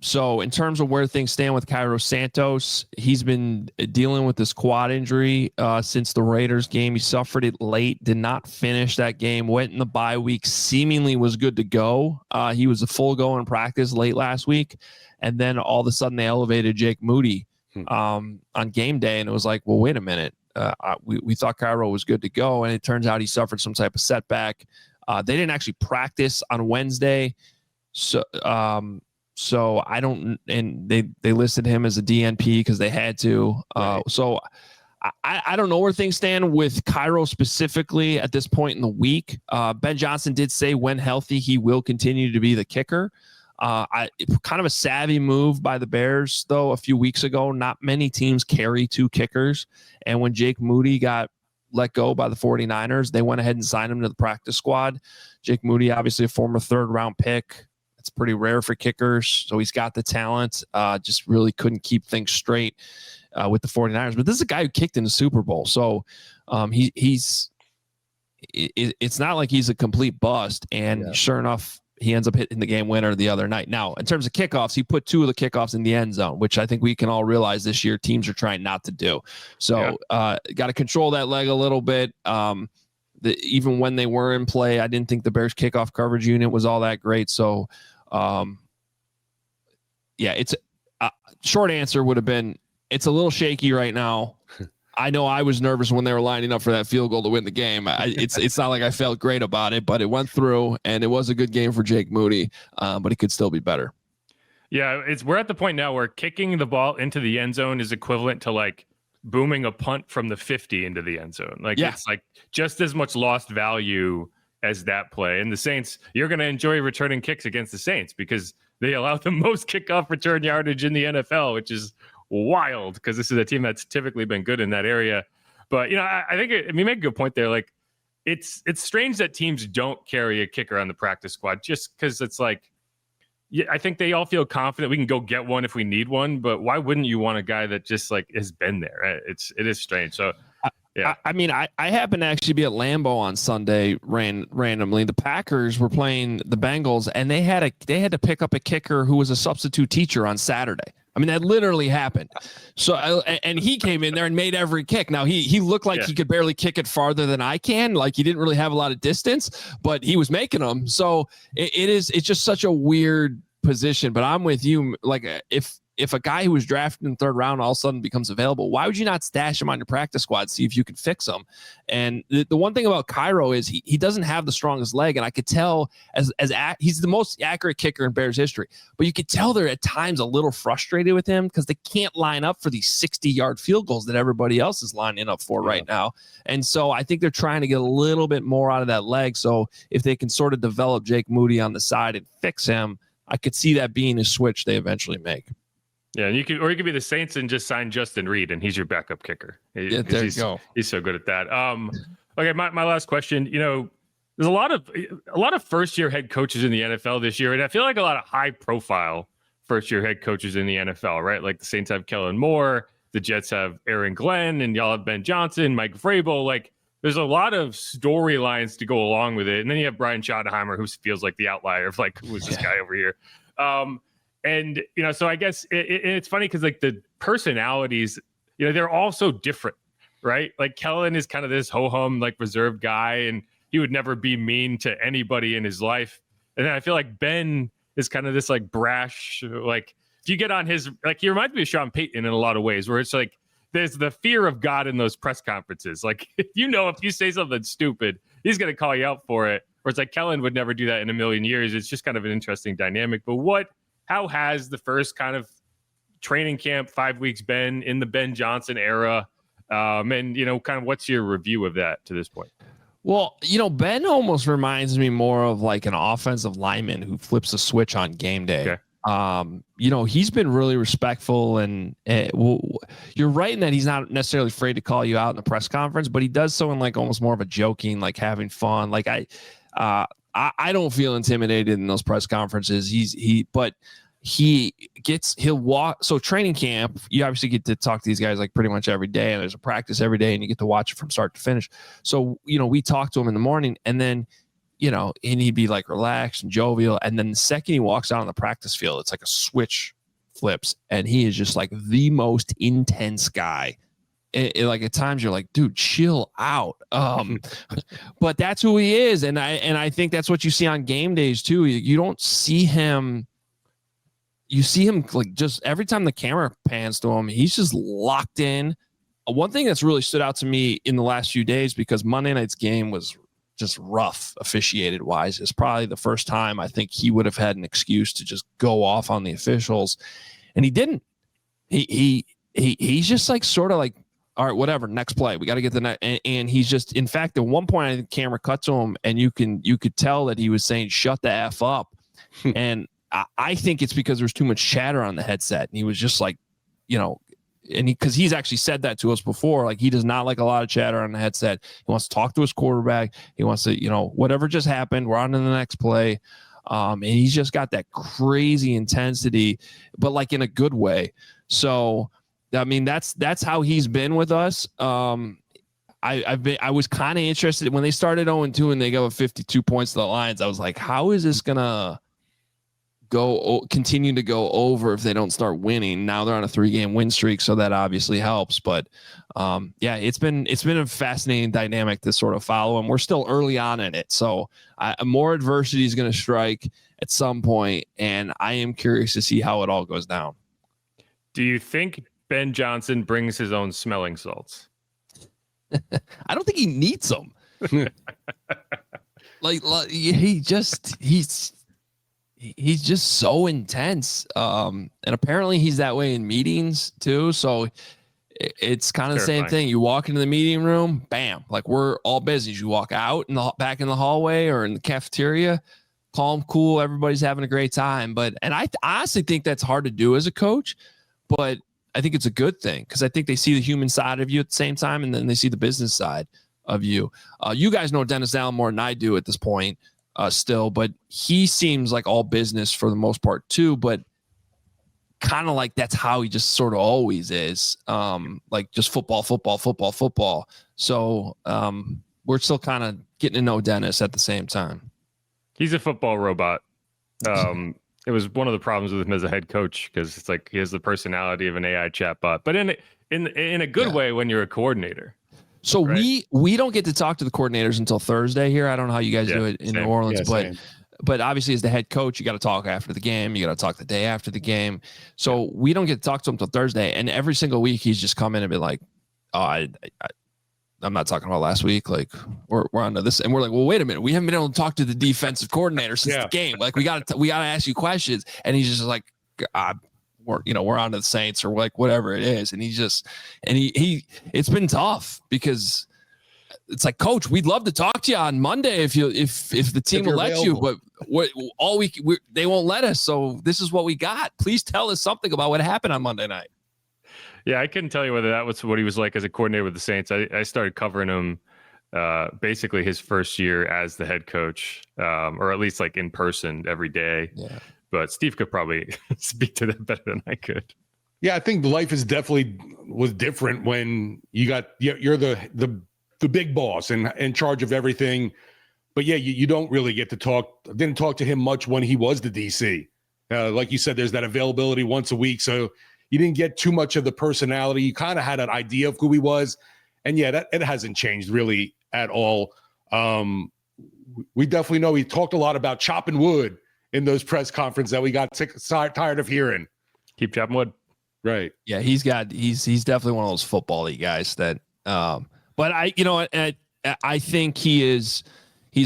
So in terms of where things stand with Cairo Santos, he's been dealing with this quad injury since the Raiders game. He suffered it late, did not finish that game, went in the bye week, seemingly was good to go. He was a full go in practice late last week, and then all of a sudden they elevated Jake Moody on game day, and it was like, well, wait a minute. We thought Cairo was good to go, and it turns out he suffered some type of setback. They didn't actually practice on Wednesday, so I don't. And they listed him as a DNP because they had to. So I don't know where things stand with Cairo specifically at this point in the week. Ben Johnson did say when healthy he will continue to be the kicker. Kind of a savvy move by the Bears, though. A few weeks ago, not many teams carry 2 kickers, and when Jake Moody got let go by the 49ers. They went ahead and signed him to the practice squad. Jake Moody, obviously a former 3rd-round pick. It's pretty rare for kickers, so he's got the talent. Just really couldn't keep things straight with the 49ers. But this is a guy who kicked in the Super Bowl, so it's not like he's a complete bust. And sure enough, he ends up hitting the game winner the other night. Now, in terms of kickoffs, he put 2 of the kickoffs in the end zone, which I think we can all realize this year teams are trying not to do. So got to control that leg a little bit. Even when they were in play, I didn't think the Bears kickoff coverage unit was all that great. So, it's short answer would have been, it's a little shaky right now. I know I was nervous when they were lining up for that field goal to win the game. It's not like I felt great about it, but it went through, and it was a good game for Jake Moody, but it could still be better. Yeah, we're at the point now where kicking the ball into the end zone is equivalent to like booming a punt from the 50 into the end zone. Like it's like just as much lost value as that play. And the Saints, you're going to enjoy returning kicks against the Saints because they allow the most kickoff return yardage in the NFL, which is wild because this is a team that's typically been good in that area. But I think you make a good point there. Like it's strange that teams don't carry a kicker on the practice squad just because it's like, I think they all feel confident we can go get one if we need one. But why wouldn't you want a guy that just like has been there? It is strange. So I mean, I happened to actually be at Lambeau on Sunday randomly. The Packers were playing the Bengals, and they had to pick up a kicker who was a substitute teacher on Saturday. I mean, that literally happened. So, and he came in there and made every kick. Now he looked like he could barely kick it farther than I can. Like he didn't really have a lot of distance, but he was making them. So it's just such a weird position. But I'm with you. Like if a guy who was drafted in the 3rd round all of a sudden becomes available, why would you not stash him on your practice squad, see if you can fix him? And the one thing about Cairo is he doesn't have the strongest leg, and I could tell he's the most accurate kicker in Bears history, but you could tell they're at times a little frustrated with him because they can't line up for these 60-yard field goals that everybody else is lining up for right now. And so I think they're trying to get a little bit more out of that leg. So if they can sort of develop Jake Moody on the side and fix him, I could see that being a switch they eventually make. Yeah, and you could be the Saints and just sign Justin Reed, and he's your backup kicker. Yeah, there you go. He's so good at that. Okay, my last question. There's a lot of first-year head coaches in the NFL this year, and I feel like a lot of high-profile first-year head coaches in the NFL, right? Like the Saints have Kellen Moore, the Jets have Aaron Glenn, and y'all have Ben Johnson, Mike Vrabel. Like, there's a lot of storylines to go along with it, and then you have Brian Schottenheimer, who feels like the outlier of like, who is this guy over here? And, so I guess it's funny because like the personalities, they're all so different, right? Like Kellen is kind of this ho-hum, like reserved guy, and he would never be mean to anybody in his life. And then I feel like Ben is kind of this like brash, like if you get on his, like he reminds me of Sean Payton in a lot of ways where it's like, there's the fear of God in those press conferences. Like, if you say something stupid, he's going to call you out for it. Or it's like Kellen would never do that in a million years. It's just kind of an interesting dynamic. But how has the first kind of training camp 5 weeks been in the Ben Johnson era? And, kind of what's your review of that to this point? Well, Ben almost reminds me more of like an offensive lineman who flips a switch on game day. Okay. He's been really respectful, and you're right in that he's not necessarily afraid to call you out in the press conference, but he does so in like almost more of a joking, like having fun. Like I don't feel intimidated in those press conferences. He'll walk. So training camp, you obviously get to talk to these guys like pretty much every day, and there's a practice every day, and you get to watch it from start to finish. So, we talk to him in the morning, and then, and he'd be like relaxed and jovial. And then the second he walks out on the practice field, it's like a switch flips, and he is just like the most intense guy. Like at times you're like, dude, chill out. But that's who he is. And I think that's what you see on game days too. You don't see him. You see him like just every time the camera pans to him, he's just locked in. One thing that's really stood out to me in the last few days, because Monday night's game was just rough officiated wise, is probably the first time I think he would have had an excuse to just go off on the officials. And he didn't. He's just like sort of like, all right, whatever, next play. We got to get the next. And he's just, in fact, at one point, I think the camera cut to him, and you could tell that he was saying, shut the F up. And I think it's because there's too much chatter on the headset. And he was just like, and because he's actually said that to us before, like he does not like a lot of chatter on the headset. He wants to talk to his quarterback. He wants to, whatever just happened, we're on to the next play. And he's just got that crazy intensity, but like in a good way. So, I mean, that's how he's been with us. I was kind of interested when they started 0-2 and they gave up 52 points to the Lions. I was like, how is this gonna continue to go over if they don't start winning? Now they're on a 3-game win streak, so that obviously helps. But it's been a fascinating dynamic to sort of follow, and we're still early on in it. So more adversity is going to strike at some point, and I am curious to see how it all goes down. Do you think Ben Johnson brings his own smelling salts? I don't think he needs them. He's just so intense. And apparently he's that way in meetings too. So it's kind of the same thing. You walk into the meeting room, bam, like we're all busy. You walk out back in the hallway or in the cafeteria, calm, cool. Everybody's having a great time. And I honestly think that's hard to do as a coach, but I think it's a good thing because I think they see the human side of you at the same time, and then they see the business side of you. You guys know Dennis Allen more than I do at this point still, but he seems like all business for the most part too, but kind of like that's how he just sort of always is, like just football. So we're still kind of getting to know Dennis at the same time. He's a football robot. It was one of the problems with him as a head coach because it's like he has the personality of an AI chatbot, but in a good way when you're a coordinator. So right? we don't get to talk to the coordinators until Thursday here. I don't know how you guys do it in New Orleans, but obviously as the head coach, you got to talk after the game. You got to talk the day after the game. So we don't get to talk to him until Thursday. And every single week he's just come in and be like, oh, I'm not talking about last week. Like we're on to this. And we're like, well, wait a minute. We haven't been able to talk to the defensive coordinator since the game. Like we got to ask you questions. And he's just like, we're on to the Saints or like whatever it is. And it's been tough because it's like, coach, we'd love to talk to you on Monday if the team will let you, but they won't let us. So this is what we got. Please tell us something about what happened on Monday night. Yeah, I couldn't tell you whether that was what he was like as a coordinator with the Saints. I started covering him basically his first year as the head coach, or at least like in person every day. Yeah. But Steve could probably speak to that better than I could. Yeah, I think life was different when you're the big boss and in charge of everything. But yeah, you don't really get to didn't talk to him much when he was the DC. Like you said, there's that availability once a week. So you didn't get too much of the personality. You kind of had an idea of who he was. And yeah, it hasn't changed really at all. We definitely know he talked a lot about chopping wood in those press conferences that we got tired of hearing. Keep chopping wood. Right. Yeah, he's definitely one of those football-y guys that but I think he's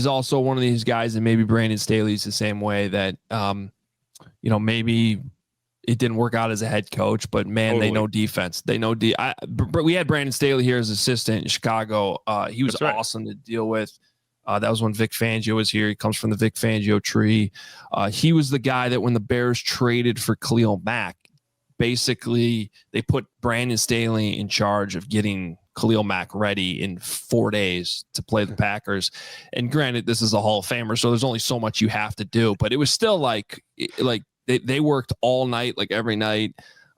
also one of these guys, and maybe Brandon Staley's the same way that maybe it didn't work out as a head coach, but man, totally. They know defense. They know we had Brandon Staley here as assistant in Chicago. He was awesome to deal with. That was when Vic Fangio was here. He comes from the Vic Fangio tree. He was the guy that when the Bears traded for Khalil Mack, basically they put Brandon Staley in charge of getting Khalil Mack ready in 4 days to play the Packers. And granted, this is a Hall of Famer, so there's only so much you have to do, but it was still like they worked all night, like every night.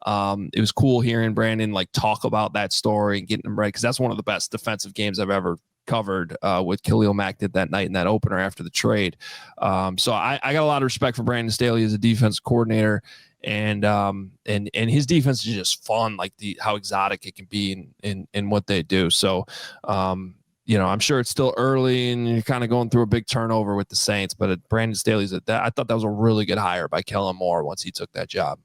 It was cool hearing Brandon like talk about that story and getting him ready, because that's one of the best defensive games I've ever covered. What Khalil Mack did that night in that opener after the trade. So I got a lot of respect for Brandon Staley as a defense coordinator, and his defense is just fun, like how exotic it can be in what they do. So I'm sure it's still early and you're kind of going through a big turnover with the Saints, but Brandon Staley's I thought that was a really good hire by Kellen Moore once he took that job.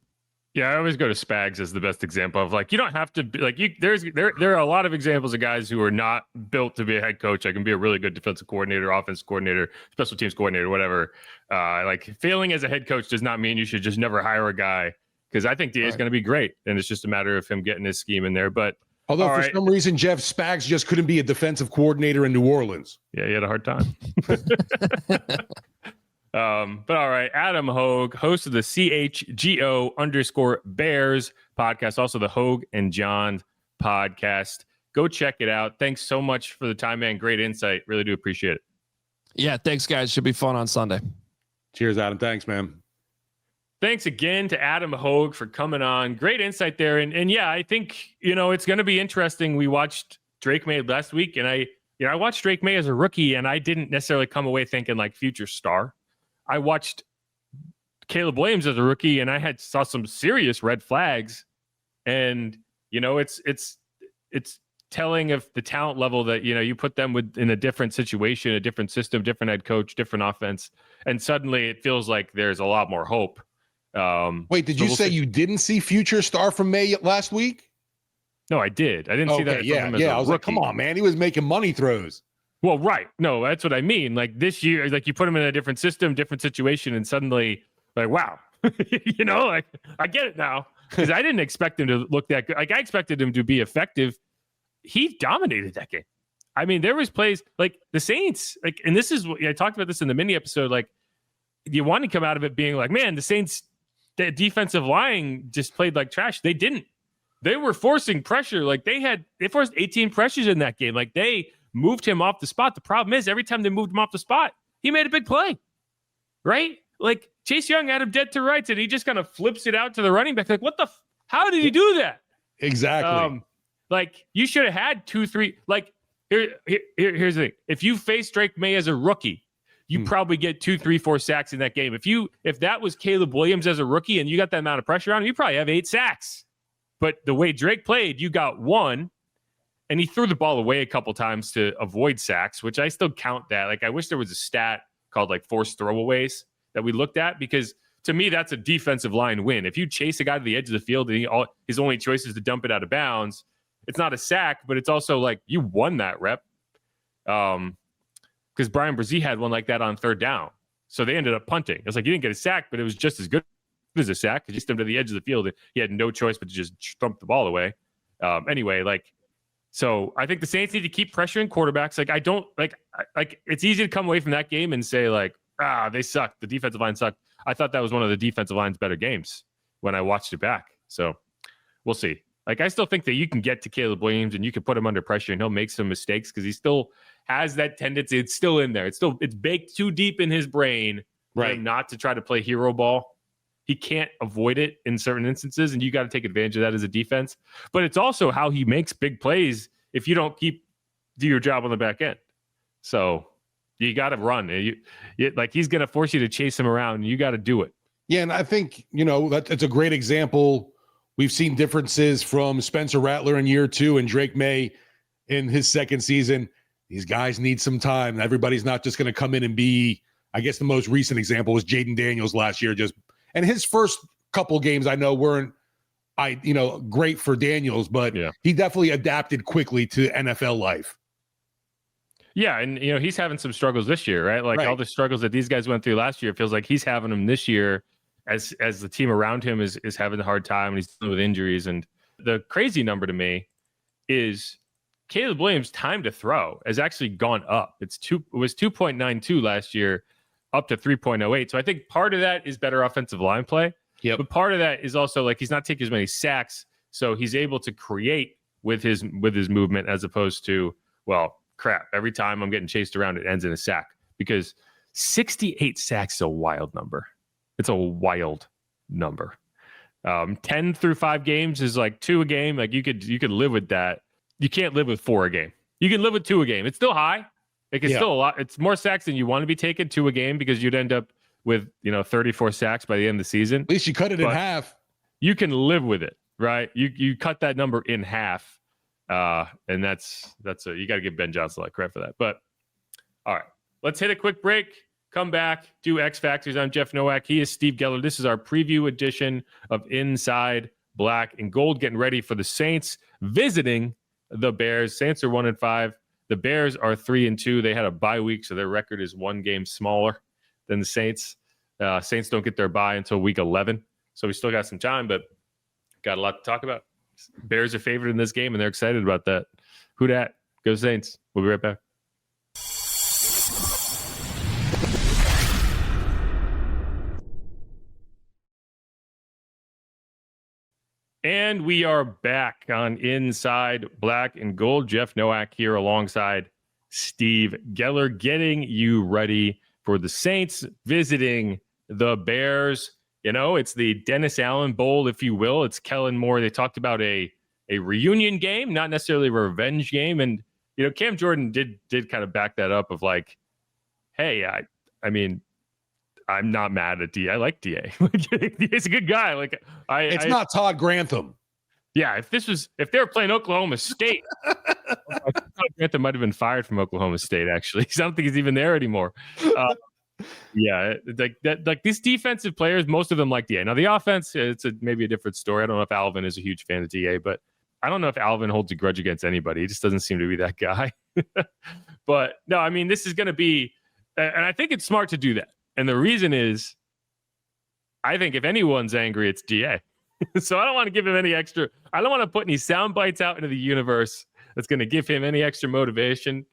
Yeah, I always go to Spags as the best example of like, you don't have to be like there are a lot of examples of guys who are not built to be a head coach. I can be a really good defensive coordinator, offense coordinator, special teams coordinator, whatever. Like failing as a head coach does not mean you should just never hire a guy, because I think DA is going to be great, and it's just a matter of him getting his scheme in there. But although for some reason Jeff Spags just couldn't be a defensive coordinator in New Orleans. Yeah, he had a hard time. But all right, Adam Hoge, host of the CHGO_Bears podcast, also the Hoge and John podcast. Go check it out. Thanks so much for the time, man. Great insight. Really do appreciate it. Yeah, thanks, guys. Should be fun on Sunday. Cheers, Adam. Thanks, man. Thanks again to Adam Hoge for coming on. Great insight there. And yeah, I think, it's going to be interesting. We watched Drake May last week, and I watched Drake May as a rookie, and I didn't necessarily come away thinking like future star. I watched Caleb Williams as a rookie, and I saw some serious red flags. And, it's telling of the talent level that, you put them in a different situation, a different system, different head coach, different offense. And suddenly it feels like there's a lot more hope. Wait, did you say you didn't see future star from May last week? No, I did. I didn't see that. Yeah. I was like, come on, man. He was making money throws. Well, right. No, that's what I mean. Like this year, like you put him in a different system, different situation, and suddenly, like, wow, like I get it now. Because I didn't expect him to look that good. Like I expected him to be effective. He dominated that game. I mean, there was plays like the Saints, like, and this is what I talked about this in the mini episode. Like, you want to come out of it being like, man, the Saints, the defensive line just played like trash. They didn't. They were forcing pressure. Like they forced 18 pressures in that game. Like they moved him off the spot. The problem is every time they moved him off the spot, he made a big play, right? Like Chase Young had him dead to rights, and he just kind of flips it out to the running back. Like, what the? How did he do that? Exactly. Like you should have had 2-3. Like here's the thing: if you face Drake May as a rookie, you probably get 2, 3, 4 sacks in that game. If that was Caleb Williams as a rookie and you got that amount of pressure on him, you probably have 8 sacks. But the way Drake played, you got 1, and he threw the ball away a couple times to avoid sacks, which I still count that. Like I wish there was a stat called like forced throwaways that we looked at, because to me that's a defensive line win. If you chase a guy to the edge of the field and his only choice is to dump it out of bounds, it's not a sack, but it's also like you won that rep. Because Brian Brzee had one like that on 3rd down. So they ended up punting. It's like you didn't get a sack, but it was just as good as a sack. You just him to the edge of the field. He had no choice but to just thump the ball away. Anyway, so I think the Saints need to keep pressuring quarterbacks. Like I don't like it's easy to come away from that game and say like, they sucked. The defensive line sucked. I thought that was one of the defensive line's better games when I watched it back. So we'll see. Like, I still think that you can get to Caleb Williams and you can put him under pressure and he'll make some mistakes because he still has that tendency. It's still in there. It's baked too deep in his brain for him not to try to play hero ball. He can't avoid it in certain instances, and you got to take advantage of that as a defense. But it's also how he makes big plays if you don't do your job on the back end. So you got to run. Like he's going to force you to chase him around. And you got to do it. Yeah, and I think, that's a great example. We've seen differences from Spencer Rattler in year 2 and Drake May in his second season. These guys need some time. Everybody's not just going to come in and be, I guess the most recent example was Jaden Daniels last year. And his first couple games I know weren't great for Daniels, but he definitely adapted quickly to NFL life. Yeah, and he's having some struggles this year, right? Like all the struggles that these guys went through last year, it feels like he's having them this year as the team around him is having a hard time and he's dealing with injuries. And the crazy number to me is Caleb Williams' time to throw has actually gone up. It was 2.92 last year, up to 3.08. So I think part of that is better offensive line play. Yep. But part of that is also like he's not taking as many sacks, so he's able to create with his movement as opposed to, well, crap, every time I'm getting chased around, it ends in a sack. Because 68 sacks is a wild number. It's a wild number. 10 through 5 games is like 2 a game. Like you could live with that. You can't live with 4 a game. You can live with 2 a game. It's still high. It's still a lot. It's more sacks than you want to be taking, 2 a game, because you'd end up with 34 sacks by the end of the season. At least you cut it in half. You can live with it, right? You cut that number in half, and that's you got to give Ben Johnson a lot of credit for that. But all right, let's hit a quick break. Come back, do X Factors. I'm Jeff Nowak. He is Steve Geller. This is our preview edition of Inside Black and Gold, getting ready for the Saints visiting the Bears. Saints are 1-5. The Bears are 3-2. They had a bye week, so their record is 1 game smaller than the Saints. Saints don't get their bye until week 11, so we still got some time, but got a lot to talk about. Bears are favored in this game, and they're excited about that. Who dat? Go Saints. We'll be right back. And we are back on Inside Black and Gold. Jeff Nowak here alongside Steve Geller, getting you ready for the Saints visiting the Bears. You know, it's the Dennis Allen Bowl, if you will. It's Kellen Moore. They talked about a reunion game, not necessarily a revenge game. And, you know, Cam Jordan did kind of back that up of like, hey, I mean, I'm not mad at DA. I like DA. He's a good guy. Like it's not Todd Grantham. Yeah, if they were playing Oklahoma State, Todd Grantham might have been fired from Oklahoma State. Actually, I don't think he's even there anymore. Yeah, like these defensive players, most of them like DA. Now the offense, it's maybe a different story. I don't know if Alvin is a huge fan of DA, but I don't know if Alvin holds a grudge against anybody. He just doesn't seem to be that guy. But no, I mean, this is going to be, and I think it's smart to do that. And the reason is, I think if anyone's angry, it's DA. So I don't want to give him any extra. I don't want to put any sound bites out into the universe that's going to give him any extra motivation,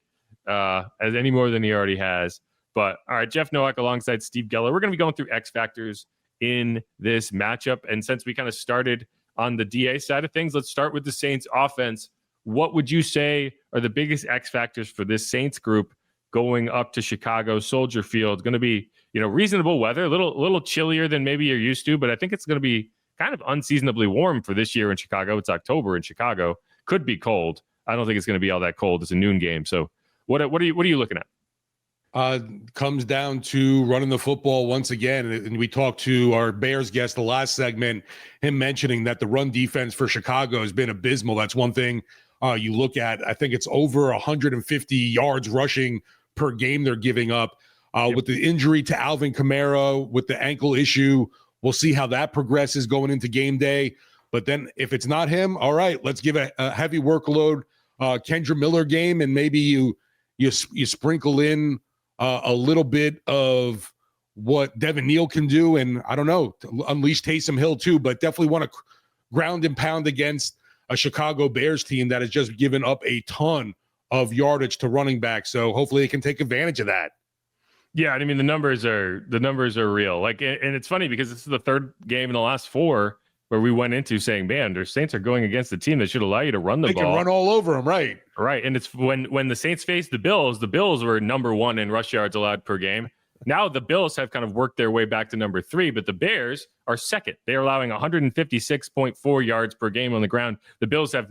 as any more than he already has. But all right, Jeff Nowak alongside Steve Geller. We're going to be going through X factors in this matchup. And since we kind of started on the DA side of things, let's start with the Saints offense. What would you say are the biggest X factors for this Saints group going up to Chicago Soldier Field? Going to be, you know, reasonable weather, a little chillier than maybe you're used to, but I think it's going to be kind of unseasonably warm for this year in Chicago. It's October in Chicago. Could be cold. I don't think it's going to be all that cold. It's a noon game. So what are you looking at? Comes down to running the football once again. And we talked to our Bears guest the last segment, him mentioning that the run defense for Chicago has been abysmal. That's one thing you look at. I think it's over 150 yards rushing per game they're giving up. With the injury to Alvin Kamara, with the ankle issue, we'll see how that progresses going into game day. But then if it's not him, all right, let's give a heavy workload Kendra Miller game, and maybe you sprinkle in a little bit of what Devin Neal can do, and I don't know, unleash Taysom Hill too, but definitely want to ground and pound against a Chicago Bears team that has just given up a ton of yardage to running back. So hopefully they can take advantage of that. Yeah, I mean the numbers are real. Like, and it's funny because this is the third game in the last four where we went into saying, man, their Saints are going against a team that should allow you to run the ball. They can run all over them, right? Right, and it's when the Saints faced the Bills were number one in rush yards allowed per game. Now the Bills have kind of worked their way back to number three, but the Bears are second. They're allowing 156.4 yards per game on the ground. The Bills have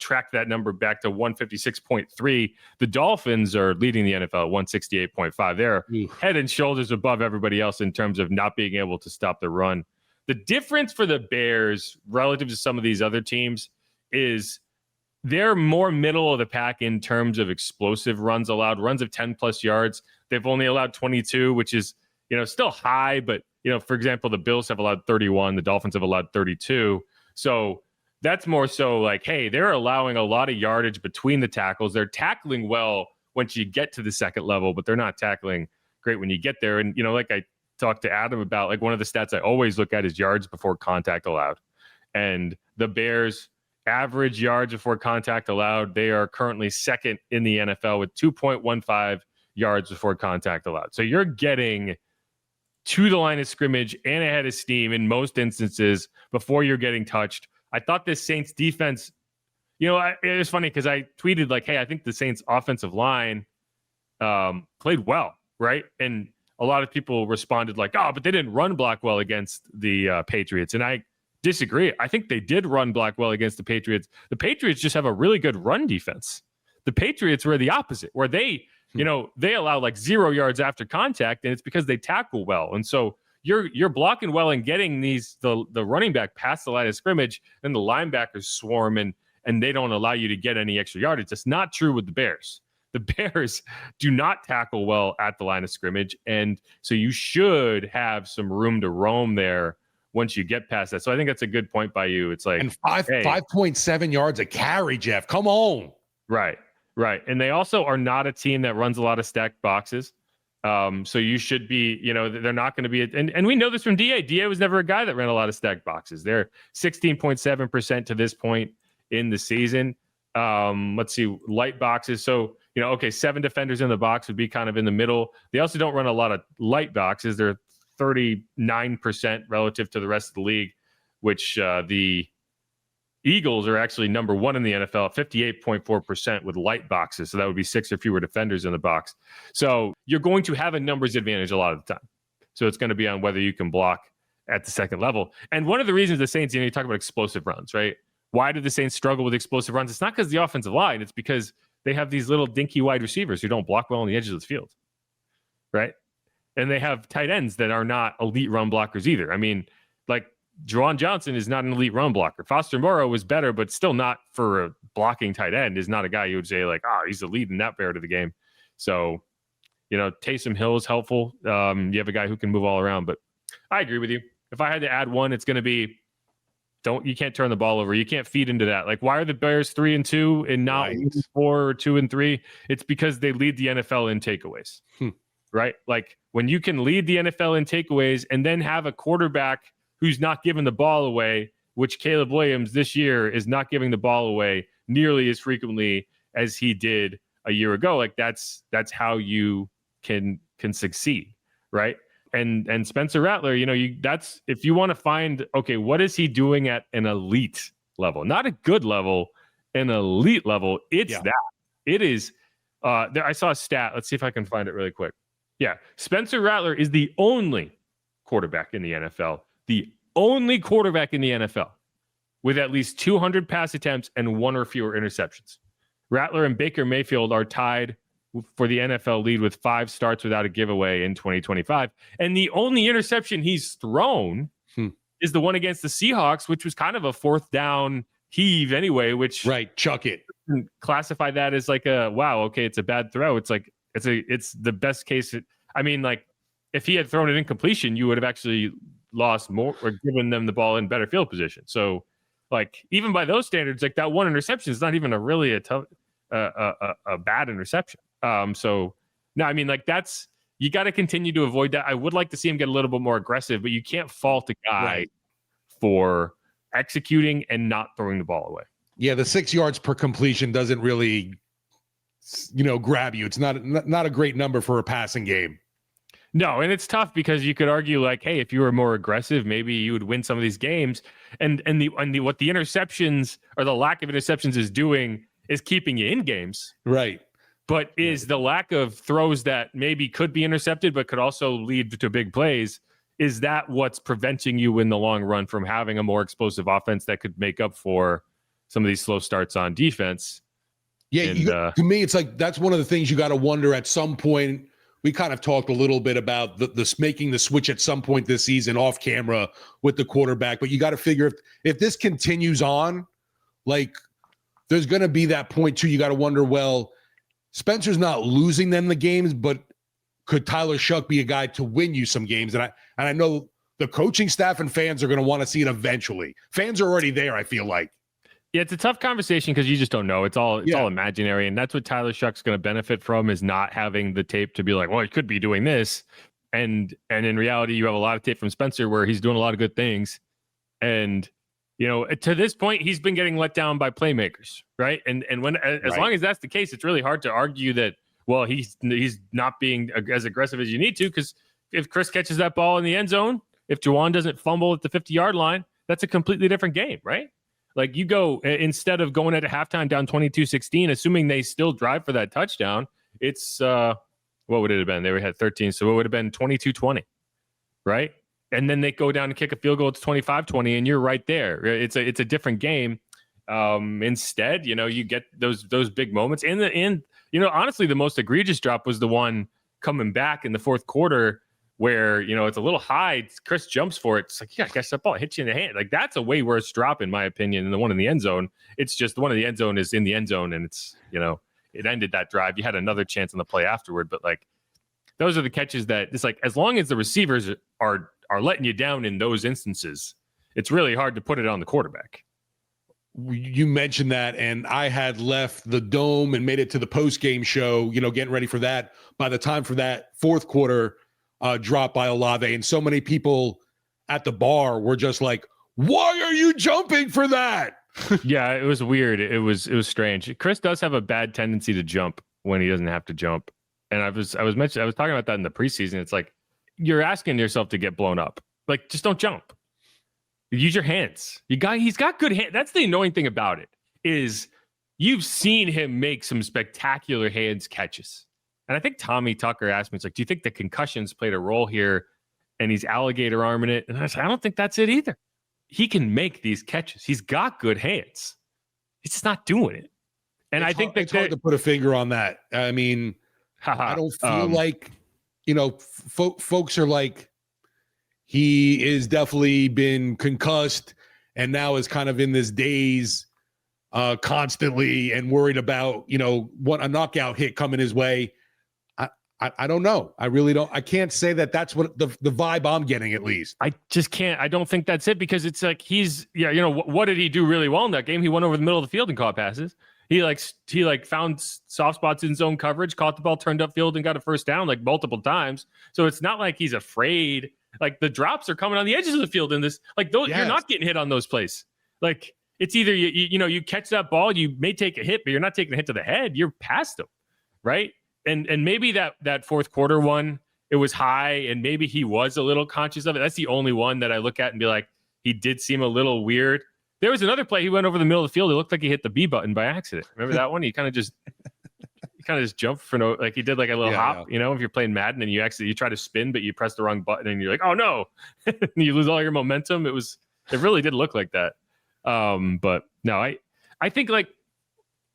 tracked that number back to 156.3. The Dolphins are leading the NFL 168.5. They're head and shoulders above everybody else in terms of not being able to stop the run. The difference for the Bears relative to some of these other teams is they're more middle of the pack in terms of explosive runs allowed, runs of 10 plus yards. They've only allowed 22, which is, you know, still high, but, you know, for example, the Bills have allowed 31, the Dolphins have allowed 32. So that's more so like, hey, they're allowing a lot of yardage between the tackles. They're tackling well once you get to the second level, but they're not tackling great when you get there. And, you know, like I talked to Adam about, like, one of the stats I always look at is yards before contact allowed. And the Bears average yards before contact allowed, they are currently second in the NFL with 2.15 yards before contact allowed. So you're getting to the line of scrimmage and ahead of steam in most instances before you're getting touched. I thought this Saints defense, you know, it was funny because I tweeted like, hey, I think the Saints offensive line played well, right? And a lot of people responded like, oh, but they didn't run block well against the Patriots. And I disagree. I think they did run block well against the Patriots. The Patriots just have a really good run defense. The Patriots were the opposite, where they, you know, they allow like 0 yards after contact, and it's because they tackle well. And so you're blocking well and getting the running back past the line of scrimmage, and the linebackers swarm and they don't allow you to get any extra yardage. It's not true with the Bears. The Bears do not tackle well at the line of scrimmage, and so you should have some room to roam there once you get past that. So I think that's a good point by you. It's like, and 5.7 yards a carry, Jeff. Come on. Right. And they also are not a team that runs a lot of stacked boxes. So you should be, you know, they're not going to be, and we know this from DA. DA was never a guy that ran a lot of stacked boxes. They're 16.7% to this point in the season. Let's see, light boxes. So, you know, okay, 7 defenders in the box would be kind of in the middle. They also don't run a lot of light boxes. They're 39% relative to the rest of the league, which the Eagles are actually number 1 in the NFL, 58.4% with light boxes. So that would be 6 or fewer defenders in the box. So you're going to have a numbers advantage a lot of the time. So it's going to be on whether you can block at the second level. And one of the reasons the Saints, you talk about explosive runs, right? Why do the Saints struggle with explosive runs? It's not because the offensive line. It's because they have these little dinky wide receivers who don't block well on the edges of the field, right? And they have tight ends that are not elite run blockers either. I mean, like Juwan Johnson is not an elite run blocker. Foster Moreau was better, but still not for a blocking tight end. Is not a guy you would say like, he's the lead in that part of the game. So, Taysom Hill is helpful. You have a guy who can move all around, but I agree with you. If I had to add one, it's going to be you can't turn the ball over. You can't feed into that. Like, why are the Bears 3-2 and not 4 or 2-3? It's because they lead the NFL in takeaways, right? Like when you can lead the NFL in takeaways and then have a quarterback who's not giving the ball away, which Caleb Williams this year is not giving the ball away nearly as frequently as he did a year ago. Like that's how you can succeed, right? And Spencer Rattler, that's if you want to find, okay, what is he doing at an elite level? Not a good level, an elite level. It's that. It is. I saw a stat. Let's see if I can find it really quick. Yeah. Spencer Rattler is the only quarterback in the NFL, with at least 200 pass attempts and 1 or fewer interceptions. Rattler and Baker Mayfield are tied for the NFL lead with 5 starts without a giveaway in 2025. And the only interception he's thrown is the one against the Seahawks, which was kind of a 4th down heave anyway, which chuck it. Classify that as like it's a bad throw. It's like it's the best case. I mean, like if he had thrown it incompletion, you would have actually lost more or given them the ball in better field position. So like even by those standards, like that one interception is not even a bad interception. So no, I mean, like you got to continue to avoid that. I would like to see him get a little bit more aggressive, but you can't fault a guy for executing and not throwing the ball away. Yeah. The 6 yards per completion doesn't really, grab you. It's not a great number for a passing game. No. And it's tough because you could argue like, hey, if you were more aggressive, maybe you would win some of these games. And what the interceptions or the lack of interceptions is doing is keeping you in games. Right. But is the lack of throws that maybe could be intercepted, but could also lead to big plays, is that what's preventing you in the long run from having a more explosive offense that could make up for some of these slow starts on defense? Yeah, to me, it's like that's one of the things you got to wonder at some point. We kind of talked a little bit about this making the switch at some point this season off camera with the quarterback, but you got to figure if this continues on, like there's going to be that point too. You got to wonder, well, Spencer's not losing them the games, but could Tyler Shuck be a guy to win you some games? And I know the coaching staff and fans are going to want to see it eventually. Fans are already there, I feel like. Yeah, it's a tough conversation because you just don't know. It's all imaginary, and that's what Tyler Shuck's going to benefit from is not having the tape to be like, well, he could be doing this, and in reality, you have a lot of tape from Spencer where he's doing a lot of good things, and to this point, he's been getting let down by playmakers, right? And when as long as that's the case, it's really hard to argue that, well, he's not being as aggressive as you need to, because if Chris catches that ball in the end zone, if Juwan doesn't fumble at the 50-yard line, that's a completely different game, right? Like you go, instead of going at halftime down 22-16, assuming they still drive for that touchdown, it's, what would it have been? They had 13, so it would have been 22-20, right? And then they go down and kick a field goal, it's 25-20, and you're right there. It's a different game. Instead, you get those big moments. And honestly, the most egregious drop was the one coming back in the fourth quarter where, it's a little high. Chris jumps for it. It's like, yeah, I guess that ball hits you in the hand. Like that's a way worse drop, in my opinion, than the one in the end zone. It's just the one in the end zone is in the end zone, and it's, it ended that drive. You had another chance on the play afterward, but like those are the catches that it's like, as long as the receivers are letting you down in those instances, it's really hard to put it on the quarterback. You mentioned that, and I had left the Dome and made it to the post-game show, getting ready for that. By the time for that fourth quarter drop by Olave, and so many people at the bar were just like, why are you jumping for that? Yeah, it was weird. It was strange. Chris does have a bad tendency to jump when he doesn't have to jump. And I was talking about that in the preseason. It's like, you're asking yourself to get blown up. Like, just don't jump. Use your hands. He's got good hands. That's the annoying thing about it is you've seen him make some spectacular hands catches. And I think Tommy Tucker asked me, it's like, do you think the concussions played a role here? And he's alligator arming it. And I said, I don't think that's it either. He can make these catches. He's got good hands. He's just not doing it. And I think it's hard to put a finger on that. I mean, I don't feel like, folks are like, he is definitely been concussed and now is kind of in this daze constantly and worried about, what a knockout hit coming his way. I don't know. I really don't. I can't say that that's what the vibe I'm getting, at least. I just can't. I don't think that's it because it's like what did he do really well in that game? He went over the middle of the field and caught passes. He found soft spots in zone coverage, caught the ball, turned upfield, and got a first down like multiple times. So it's not like he's afraid. Like the drops are coming on the edges of the field in this. Like those, You're not getting hit on those plays. Like it's either you catch that ball, you may take a hit, but you're not taking a hit to the head. You're past them, right? And maybe that fourth quarter one, it was high, and maybe he was a little conscious of it. That's the only one that I look at and be like, he did seem a little weird. There was another play. He went over the middle of the field. It looked like he hit the B button by accident. Remember that one? He kind of just jumped for he did like a little hop. Yeah. If you're playing Madden and you try to spin, but you press the wrong button and you're like, oh no, and you lose all your momentum. It really did look like that. But no, I think like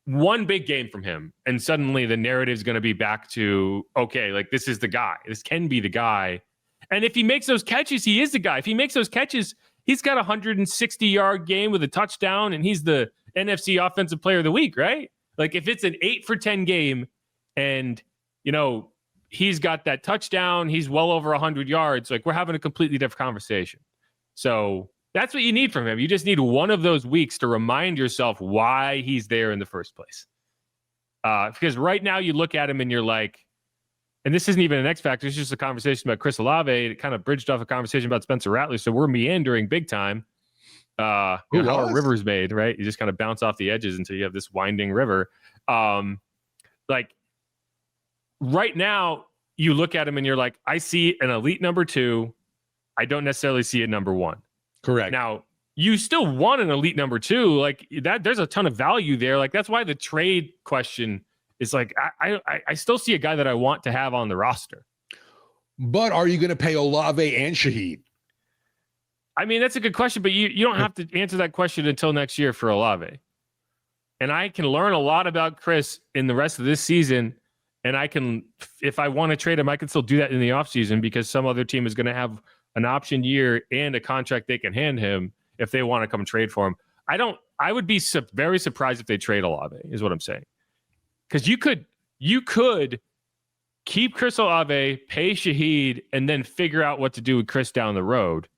one big game from him, and suddenly the narrative is going to be back to, okay, like this is the guy. This can be the guy. And if he makes those catches, he is the guy. If he makes those catches, he's got a 160-yard game with a touchdown, and he's the NFC Offensive Player of the Week, right? Like if it's an 8-for-10 game and, he's got that touchdown, he's well over 100 yards, like we're having a completely different conversation. So that's what you need from him. You just need one of those weeks to remind yourself why he's there in the first place. Because right now you look at him and you're like, and this isn't even an X factor, it's just a conversation about Chris Olave. It kind of bridged off a conversation about Spencer Rattler. So we're meandering big time. How a river's made, right? You just kind of bounce off the edges until you have this winding river. Like right now you look at him and you're like, I see an elite number 2. I don't necessarily see a number 1. Correct. Now, you still want an elite number 2. Like that, there's a ton of value there. Like that's why the trade question is like, I still see a guy that I want to have on the roster. But are you going to pay Olave and Shaheed? I mean, that's a good question, but you don't have to answer that question until next year for Olave. And I can learn a lot about Chris in the rest of this season. And I can, if I want to trade him, I can still do that in the offseason because some other team is going to have an option year and a contract they can hand him if they want to come trade for him. I would be very surprised if they trade Olave, is what I'm saying. Because you could keep Chris Olave, pay Shaheed, and then figure out what to do with Chris down the road.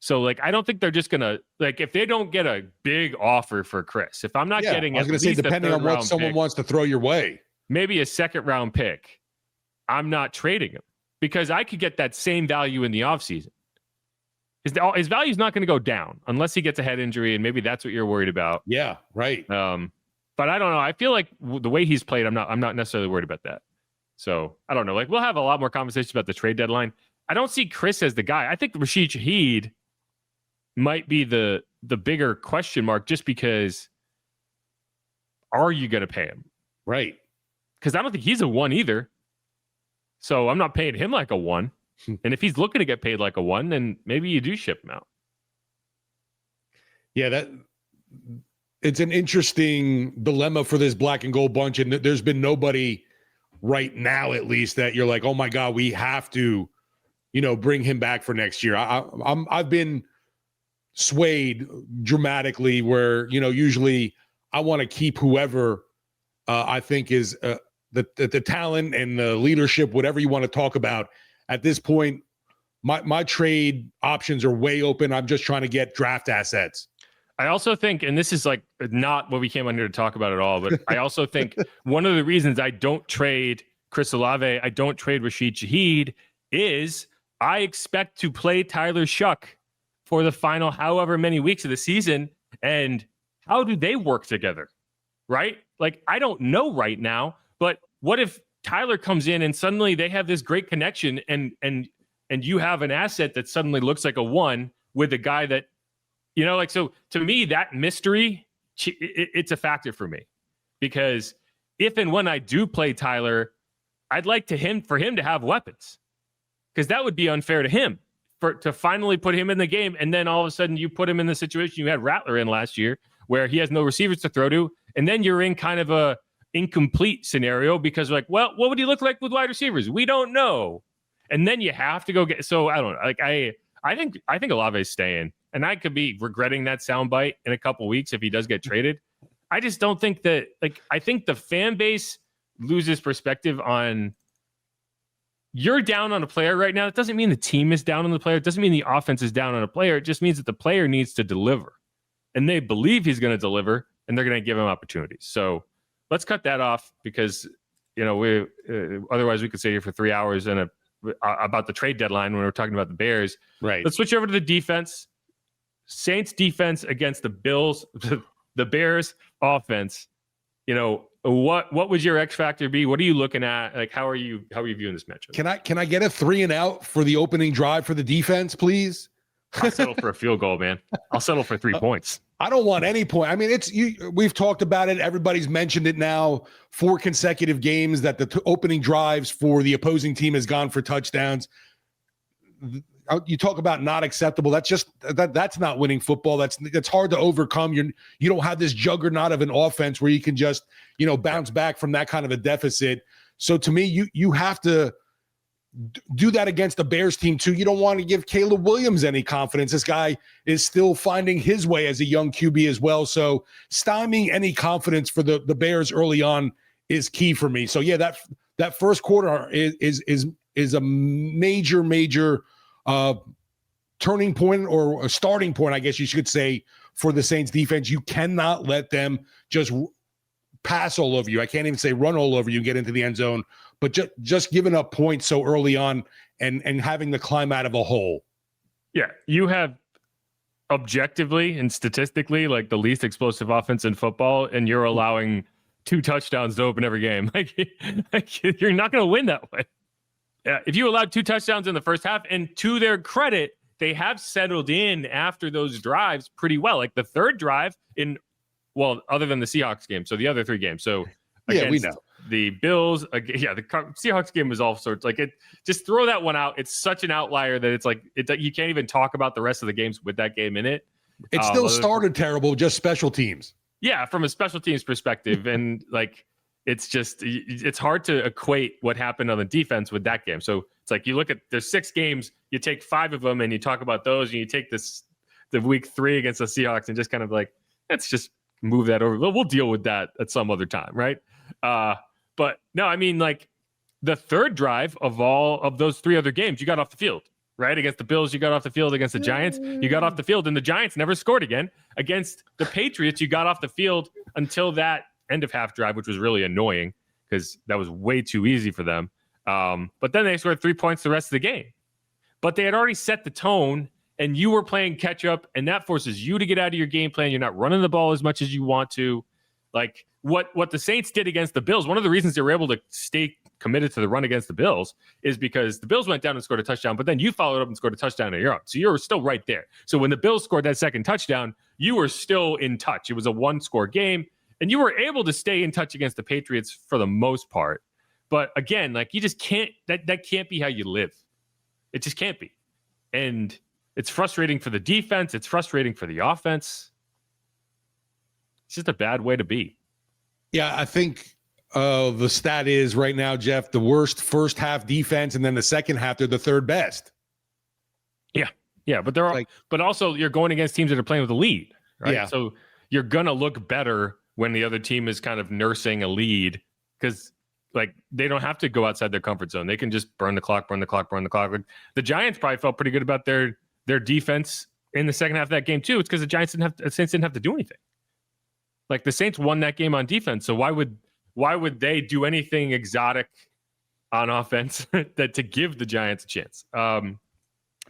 So, like, I don't think they're just going to, like, if they don't get a big offer for Chris, if I'm not getting I was going to say, depending on what someone wants to throw your way, maybe a second-round pick, I'm not trading him. Because I could get that same value in the offseason. His value is not going to go down unless he gets a head injury, and maybe that's what you're worried about. Yeah, right. But I don't know. I feel like the way he's played, I'm not necessarily worried about that. So I don't know. Like we'll have a lot more conversations about the trade deadline. I don't see Chris as the guy. I think Rashid Shaheed might be the bigger question mark, just because are you going to pay him? Right. Because I don't think he's a 1 either. So I'm not paying him like a 1. And if he's looking to get paid like a 1, then maybe you do ship him out. Yeah, it's an interesting dilemma for this black and gold bunch. And there's been nobody right now, at least, that you're like, oh my God, we have to, bring him back for next year. I've been swayed dramatically where, usually I want to keep whoever I think is the talent and the leadership, whatever you want to talk about. At this point, my trade options are way open. I'm just trying to get draft assets. I also think, and this is like not what we came on here to talk about at all, but I also think one of the reasons I don't trade Chris Olave, I don't trade Rashid Shaheed, is I expect to play Tyler Shuck for the final however many weeks of the season. And how do they work together? Right? Like, I don't know right now, but what if Tyler comes in and suddenly they have this great connection and you have an asset that suddenly looks like a 1 with a guy that You know, like, so to me, that mystery, it's a factor for me, because if and when I do play Tyler, I'd like for him to have weapons, because that would be unfair to him to finally put him in the game. And then all of a sudden you put him in the situation you had Rattler in last year, where he has no receivers to throw to. And then you're in kind of a incomplete scenario, because like, well, what would he look like with wide receivers? We don't know. And then you have to go get, so I don't know. Like, I think Olave's staying, and I could be regretting that soundbite in a couple weeks if he does get traded. I just don't think that, like, I think the fan base loses perspective on, you're down on a player right now. It doesn't mean the team is down on the player. It doesn't mean the offense is down on a player. It just means that the player needs to deliver, and they believe he's going to deliver, and they're going to give him opportunities. So let's cut that off, because, you know, otherwise we could stay here for 3 hours about the trade deadline when we're talking about the Bears. Right. Let's switch over to the defense. Saints defense against the Bills, the Bears offense. You know, what would your X factor be? What are you looking at? Like, how are you viewing this matchup? Can I get a 3 and out for the opening drive for the defense, please? I'll settle for a field goal, man. I'll settle for 3 points. I don't want any point. I mean, we've talked about it. Everybody's mentioned it now. 4 consecutive games that the opening drives for the opposing team has gone for touchdowns. You talk about not acceptable. That's just that's not winning football. That's hard to overcome. You don't have this juggernaut of an offense where you can just, you know, bounce back from that kind of a deficit. So to me, you have to do that against the Bears team too. You don't want to give Caleb Williams any confidence. This guy is still finding his way as a young QB as well. So stymieing any confidence for the Bears early on is key for me. So yeah, that first quarter is a major turning point, or a starting point, I guess you should say, for the Saints defense. You cannot let them just pass all over you. I can't even say run all over you and get into the end zone, but just giving up points so early on and having to climb out of a hole. Yeah, you have objectively and statistically like the least explosive offense in football, and you're allowing 2 touchdowns to open every game. Like you're not going to win that way. If you allowed 2 touchdowns in the first half, and to their credit, they have settled in after those drives pretty well. Like the third drive other than the Seahawks game, so the other 3 games. So yeah, we know the Bills. The Seahawks game was all sorts. Like it, just throw that one out. It's such an outlier that it's like you can't even talk about the rest of the games with that game in it. It still started terrible, just special teams. Yeah, from a special teams perspective, and like it's hard to equate what happened on the defense with that game. So it's like you look at there's 6 games, you take 5 of them and you talk about those, and you take the week 3 against the Seahawks and just kind of like, let's just move that over. We'll deal with that at some other time, right? But no, I mean, like the third drive of all of those 3 other games, you got off the field, right? Against the Bills, you got off the field. Against the Giants, you got off the field, and the Giants never scored again. Against the Patriots, you got off the field until that end of half drive, which was really annoying because that was way too easy for them. But then they scored 3 points the rest of the game. But they had already set the tone, and you were playing catch up, and that forces you to get out of your game plan. You're not running the ball as much as you want to. Like what the Saints did against the Bills, one of the reasons they were able to stay committed to the run against the Bills is because the Bills went down and scored a touchdown, but then you followed up and scored a touchdown on your own. So you were still right there. So when the Bills scored that second touchdown, you were still in touch. It was a 1-score game, and you were able to stay in touch against the Patriots for the most part. But again, like you just can't, that can't be how you live. It just can't be. And it's frustrating for the defense. It's frustrating for the offense. It's just a bad way to be. Yeah, I think the stat is right now, Jeff, the worst first half defense, and then the second half, they're the third best. Yeah, but but also you're going against teams that are playing with a lead, right? Yeah. So you're gonna look better when the other team is kind of nursing a lead, because like they don't have to go outside their comfort zone. They can just burn the clock. Like, the Giants probably felt pretty good about their defense in the second half of that game too. It's because the Saints didn't have to do anything. Like the Saints won that game on defense, so why would they do anything exotic on offense that to give the Giants a chance?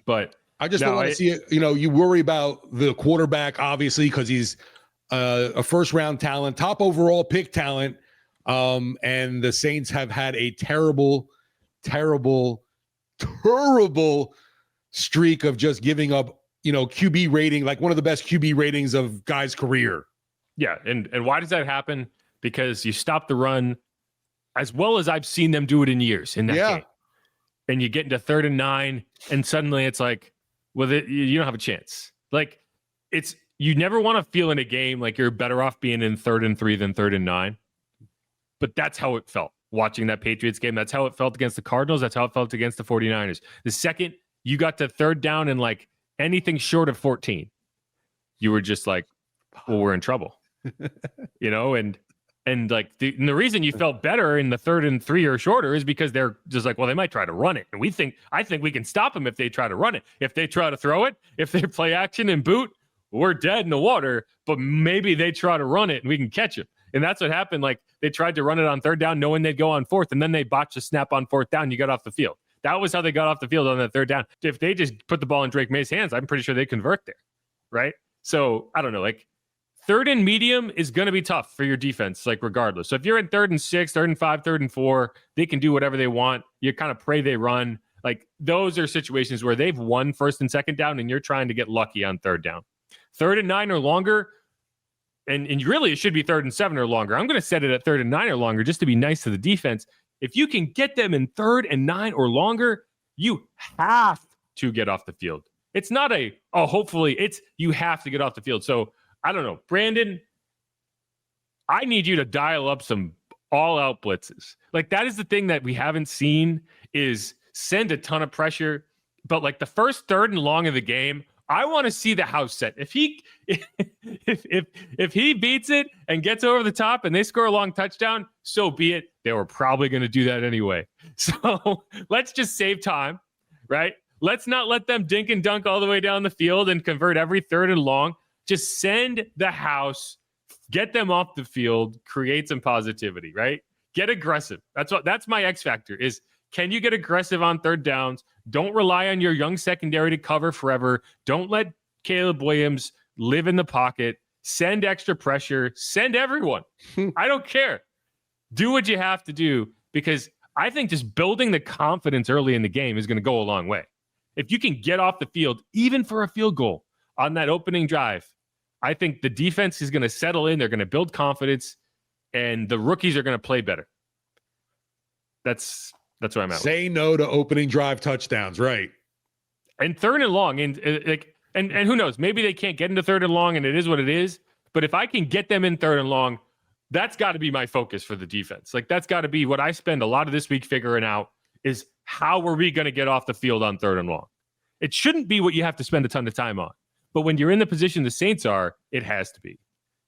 But I just don't want to see it. You know, you worry about the quarterback, obviously, because he's a first-round talent, top overall pick talent, and the Saints have had a terrible streak of just giving up QB rating, like one of the best QB ratings of Guy's career. Yeah, and why does that happen? Because you stop the run as well as I've seen them do it in years in that game. And you get into 3rd and 9, and suddenly it's like, well, you don't have a chance. Like, you never want to feel in a game like you're better off being in 3rd and 3 than 3rd and 9. But that's how it felt watching that Patriots game. That's how it felt against the Cardinals. That's how it felt against the 49ers. The second you got to 3rd down and like anything short of 14, you were just like, well, we're in trouble. And like the reason you felt better in the 3rd and 3 or shorter is because they're just like, well, they might try to run it. And I think we can stop them if they try to run it. If they try to throw it, if they play action and boot, we're dead in the water, but maybe they try to run it and we can catch them. And that's what happened. Like they tried to run it on 3rd down, knowing they'd go on 4th, and then they botched a snap on 4th down. You got off the field. That was how they got off the field on that 3rd down. If they just put the ball in Drake May's hands, I'm pretty sure they convert there. Right. So I don't know, like 3rd and medium is going to be tough for your defense, like regardless. So if you're in 3rd and 6, 3rd and 5, 3rd and 4, they can do whatever they want. You kind of pray they run. Like those are situations where they've won 1st and 2nd down, and you're trying to get lucky on 3rd down. 3rd and 9 or longer, and really it should be 3rd and 7 or longer. I'm going to set it at 3rd and 9 or longer just to be nice to the defense. If you can get them in 3rd and 9 or longer, you have to get off the field. It's not hopefully, it's you have to get off the field. So I don't know, Brandon, I need you to dial up some all-out blitzes. Like that is the thing that we haven't seen, is send a ton of pressure. But like the first 3rd and long of the game, I want to see the house set. If he beats it and gets over the top and they score a long touchdown, so be it. They were probably going to do that anyway. So let's just save time, right? Let's not let them dink and dunk all the way down the field and convert every 3rd and long. Just send the house, get them off the field, create some positivity, right? Get aggressive. That's my X factor is, can you get aggressive on 3rd downs? Don't rely on your young secondary to cover forever. Don't let Caleb Williams live in the pocket. Send extra pressure. Send everyone. I don't care. Do what you have to do, because I think just building the confidence early in the game is going to go a long way. If you can get off the field, even for a field goal on that opening drive, I think the defense is going to settle in. They're going to build confidence, and the rookies are going to play better. That's where I'm at. Say no to opening drive touchdowns, right? And 3rd and long, and who knows? Maybe they can't get into 3rd and long, and it is what it is. But if I can get them in 3rd and long, that's got to be my focus for the defense. Like that's got to be what I spend a lot of this week figuring out, is how are we going to get off the field on 3rd and long? It shouldn't be what you have to spend a ton of time on. But when you're in the position the Saints are, it has to be.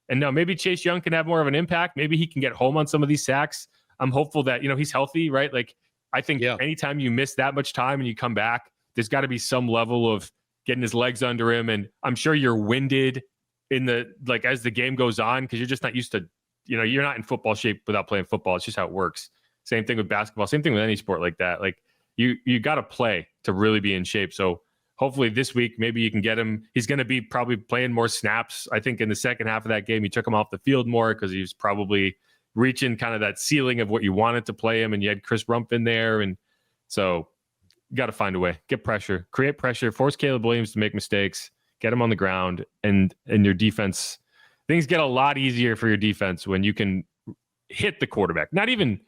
And now maybe Chase Young can have more of an impact. Maybe he can get home on some of these sacks. I'm hopeful that, he's healthy, right? Like I think anytime you miss that much time and you come back, there's got to be some level of getting his legs under him. And I'm sure you're winded as the game goes on, because you're just not used to, you're not in football shape without playing football. It's just how it works. Same thing with basketball. Same thing with any sport like that. Like you got to play to really be in shape. So hopefully this week, maybe you can get him. He's going to be probably playing more snaps. I think in the second half of that game, you took him off the field more because he was probably reaching kind of that ceiling of what you wanted to play him. And you had Chris Rump in there. And so you got to find a way, get pressure, create pressure, force Caleb Williams to make mistakes, get him on the ground, and your defense. Things get a lot easier for your defense when you can hit the quarterback, not even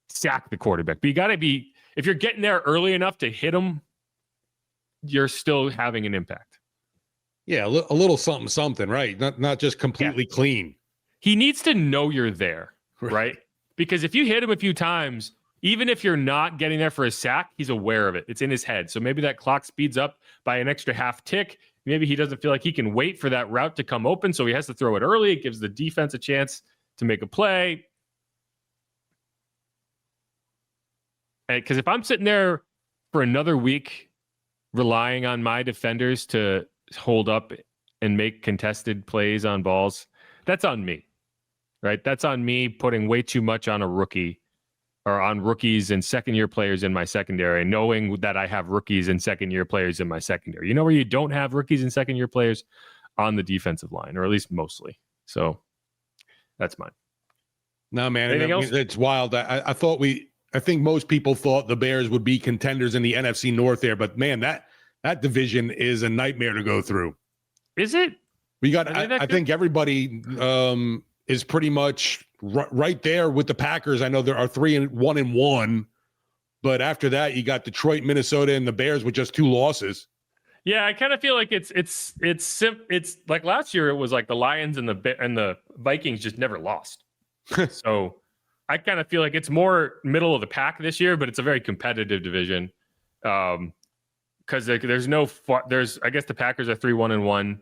sack the quarterback, but you got to be, if you're getting there early enough to hit him, you're still having an impact. Yeah, a little something, right? Not just completely clean. He needs to know you're there, right? Because if you hit him a few times, even if you're not getting there for a sack, he's aware of it. It's in his head. So maybe that clock speeds up by an extra half tick. Maybe he doesn't feel like he can wait for that route to come open, so he has to throw it early. It gives the defense a chance to make a play. Because if I'm sitting there for another week relying on my defenders to hold up and make contested plays on balls, that's on me, right? That's on me putting way too much on a rookie or on rookies and second-year players in my secondary, knowing that I have rookies and second-year players in my secondary. You know where you don't have rookies and second-year players? On the defensive line, or at least mostly. So that's mine. No, man, Anything else? It's wild. I think most people thought the Bears would be contenders in the NFC North there, but man, That division is a nightmare to go through. Is it? We got. I think everybody is pretty much right there with the Packers. I know there are 3-1-1, but after that, you got Detroit, Minnesota, and the Bears with just 2 losses. Yeah, I kind of feel like it's like last year. It was like the Lions and the Vikings just never lost. So I kind of feel like it's more middle of the pack this year, but it's a very competitive division. Because there's I guess the Packers are 3-1-1.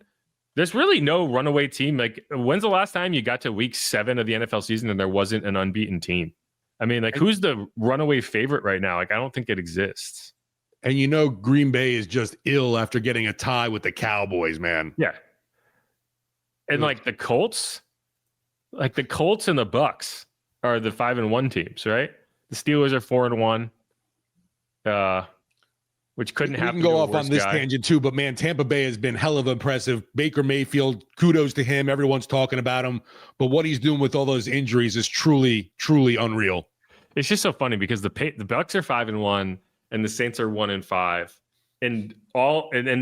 There's really no runaway team. Like, when's the last time you got to week 7 of the NFL season and there wasn't an unbeaten team? I mean, like, who's the runaway favorite right now? Like, I don't think it exists. And Green Bay is just ill after getting a tie with the Cowboys, man. Yeah. And like the Colts and the Bucks are the 5-1 teams, right? The Steelers are 4-1. Which couldn't happen. We can go off on this tangent too, but man, Tampa Bay has been hell of impressive. Baker Mayfield, kudos to him. Everyone's talking about him, but what he's doing with all those injuries is truly, truly unreal. It's just so funny because the Bucks are 5-1 and the Saints are 1-5, and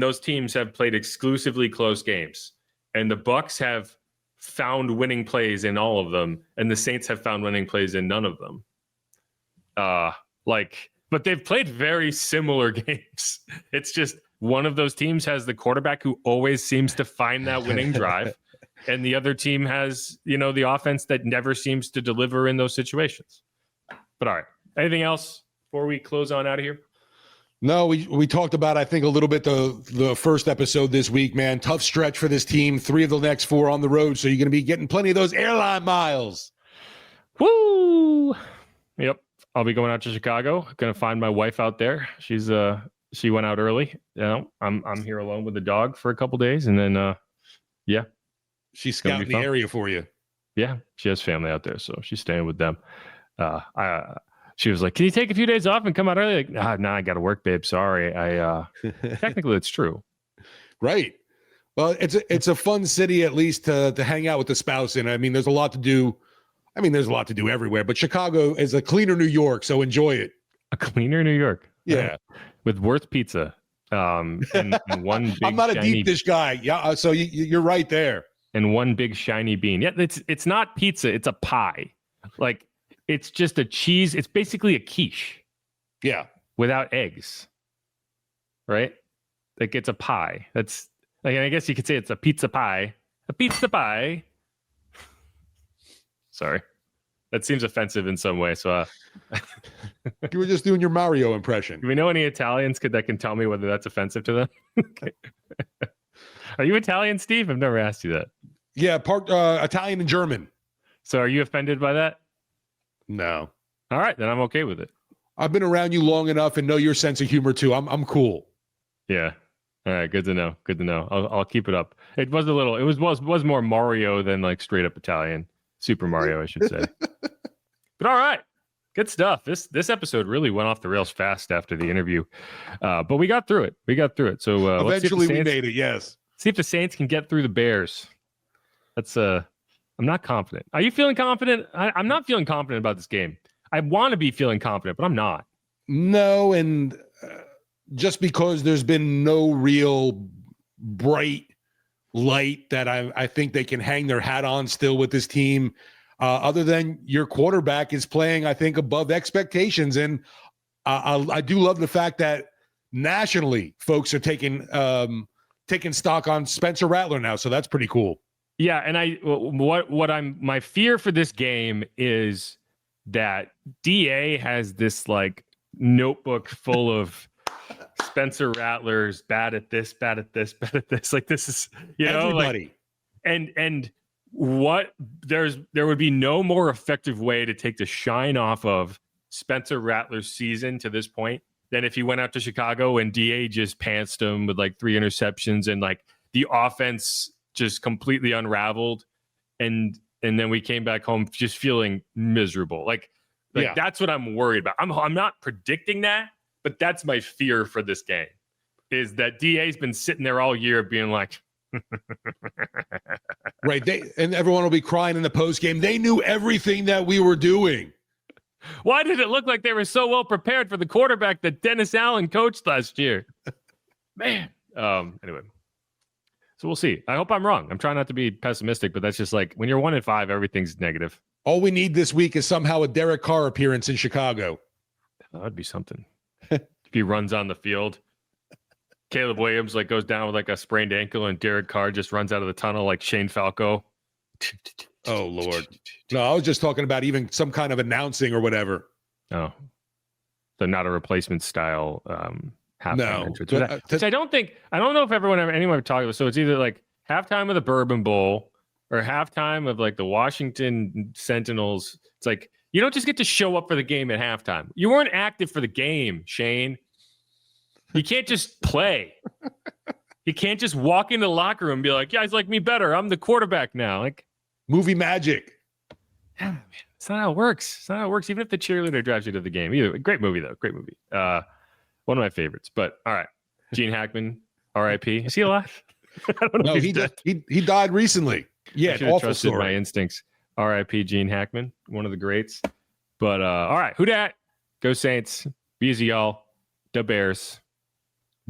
those teams have played exclusively close games, and the Bucks have found winning plays in all of them, and the Saints have found winning plays in none of them. But they've played very similar games. It's just one of those teams has the quarterback who always seems to find that winning drive, and the other team has, the offense that never seems to deliver in those situations. But all right, anything else before we close on out of here? No, we talked about, I think, a little bit the first episode this week, man. Tough stretch for this team. 3 of the next 4 on the road, so you're going to be getting plenty of those airline miles. Woo! Yep. I'll be going out to Chicago. Going to find my wife out there. She went out early. I'm here alone with the dog for a couple days, and then she's scouting the area for you. Yeah, she has family out there, so she's staying with them. She was like, "Can you take a few days off and come out early?" Like, nah, I got to work, babe. Sorry. Technically, it's true. Right. Well, it's a fun city at least to hang out with the spouse in. I mean, there's a lot to do. I mean, there's a lot to do everywhere, but Chicago is a cleaner New York, so enjoy it. A cleaner New York. Yeah. With Worth Pizza. And one big I'm not a deep dish guy. Yeah, so you're right there. And one big shiny bean. Yeah, it's not pizza, it's a pie. Like, it's just a cheese. It's basically a quiche. Yeah. Without eggs. Right? Like, it's a pie. That's like, I guess you could say it's a pizza pie. A pizza pie. Sorry. That seems offensive in some way. So you were just doing your Mario impression. Do we know any Italians that can tell me whether that's offensive to them? Okay. Are you Italian, Steve? I've never asked you that. Yeah, part Italian and German. So are you offended by that? No. All right, then I'm okay with it. I've been around you long enough and know your sense of humor too. I'm cool. Yeah. All right, good to know. Good to know. I'll keep it up. It was more Mario than like straight up Italian. Super Mario, I should say. But all right, good stuff. This episode really went off the rails fast after the interview, but we got through it. So eventually we made it. Yes. See if the Saints can get through the Bears. That's I'm not confident. Are you feeling confident? I'm not feeling confident about this game. I want to be feeling confident, but I'm not. No, and just because there's been no real bright light that I think they can hang their hat on still with this team, other than your quarterback is playing, I think, above expectations. And I do love the fact that nationally folks are taking stock on Spencer Rattler now. So that's pretty cool. Yeah. And my fear for this game is that DA has this like notebook full of Spencer Rattler's bad at this, bad at this, bad at this. Like, this is, everybody. Like, and what there would be no more effective way to take the shine off of Spencer Rattler's season to this point than if he went out to Chicago and DA just pantsed him with like 3 interceptions and like the offense just completely unraveled. And then we came back home just feeling miserable. Like yeah. That's what I'm worried about. I'm not predicting that, but that's my fear for this game, is that DA's been sitting there all year being like, right. And everyone will be crying in the post game. They knew everything that we were doing. Why did it look like they were so well prepared for the quarterback that Dennis Allen coached last year? Man. Anyway. So we'll see. I hope I'm wrong. I'm trying not to be pessimistic, but that's just like when you're 1-5, everything's negative. All we need this week is somehow a Derek Carr appearance in Chicago. That would be something. If he runs on the field, Caleb Williams like goes down with like a sprained ankle, and Derek Carr just runs out of the tunnel like Shane Falco. Oh Lord! No, I was just talking about even some kind of announcing or whatever. Oh, so not a replacement style halftime entrance. Which I don't know if anyone ever talked about. So it's either like halftime of the Bourbon Bowl or halftime of like the Washington Sentinels. It's like you don't just get to show up for the game at halftime. You weren't active for the game, Shane. You can't just play. You can't just walk into the locker room and be like, "Guys like me better. I'm the quarterback now." Like movie magic. Yeah, man. It's not how it works. It's not how it works. Even if the cheerleader drives you to the game. Either great movie though. Great movie. One of my favorites. But all right, Gene Hackman, R.I.P. Is he alive? I don't know. No, he died recently. Yeah, I should have trusted my instincts. R.I.P. Gene Hackman, one of the greats. But all right, who dat? Go Saints. Be easy, y'all. The Bears.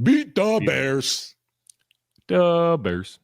Beat the Bears. The Bears.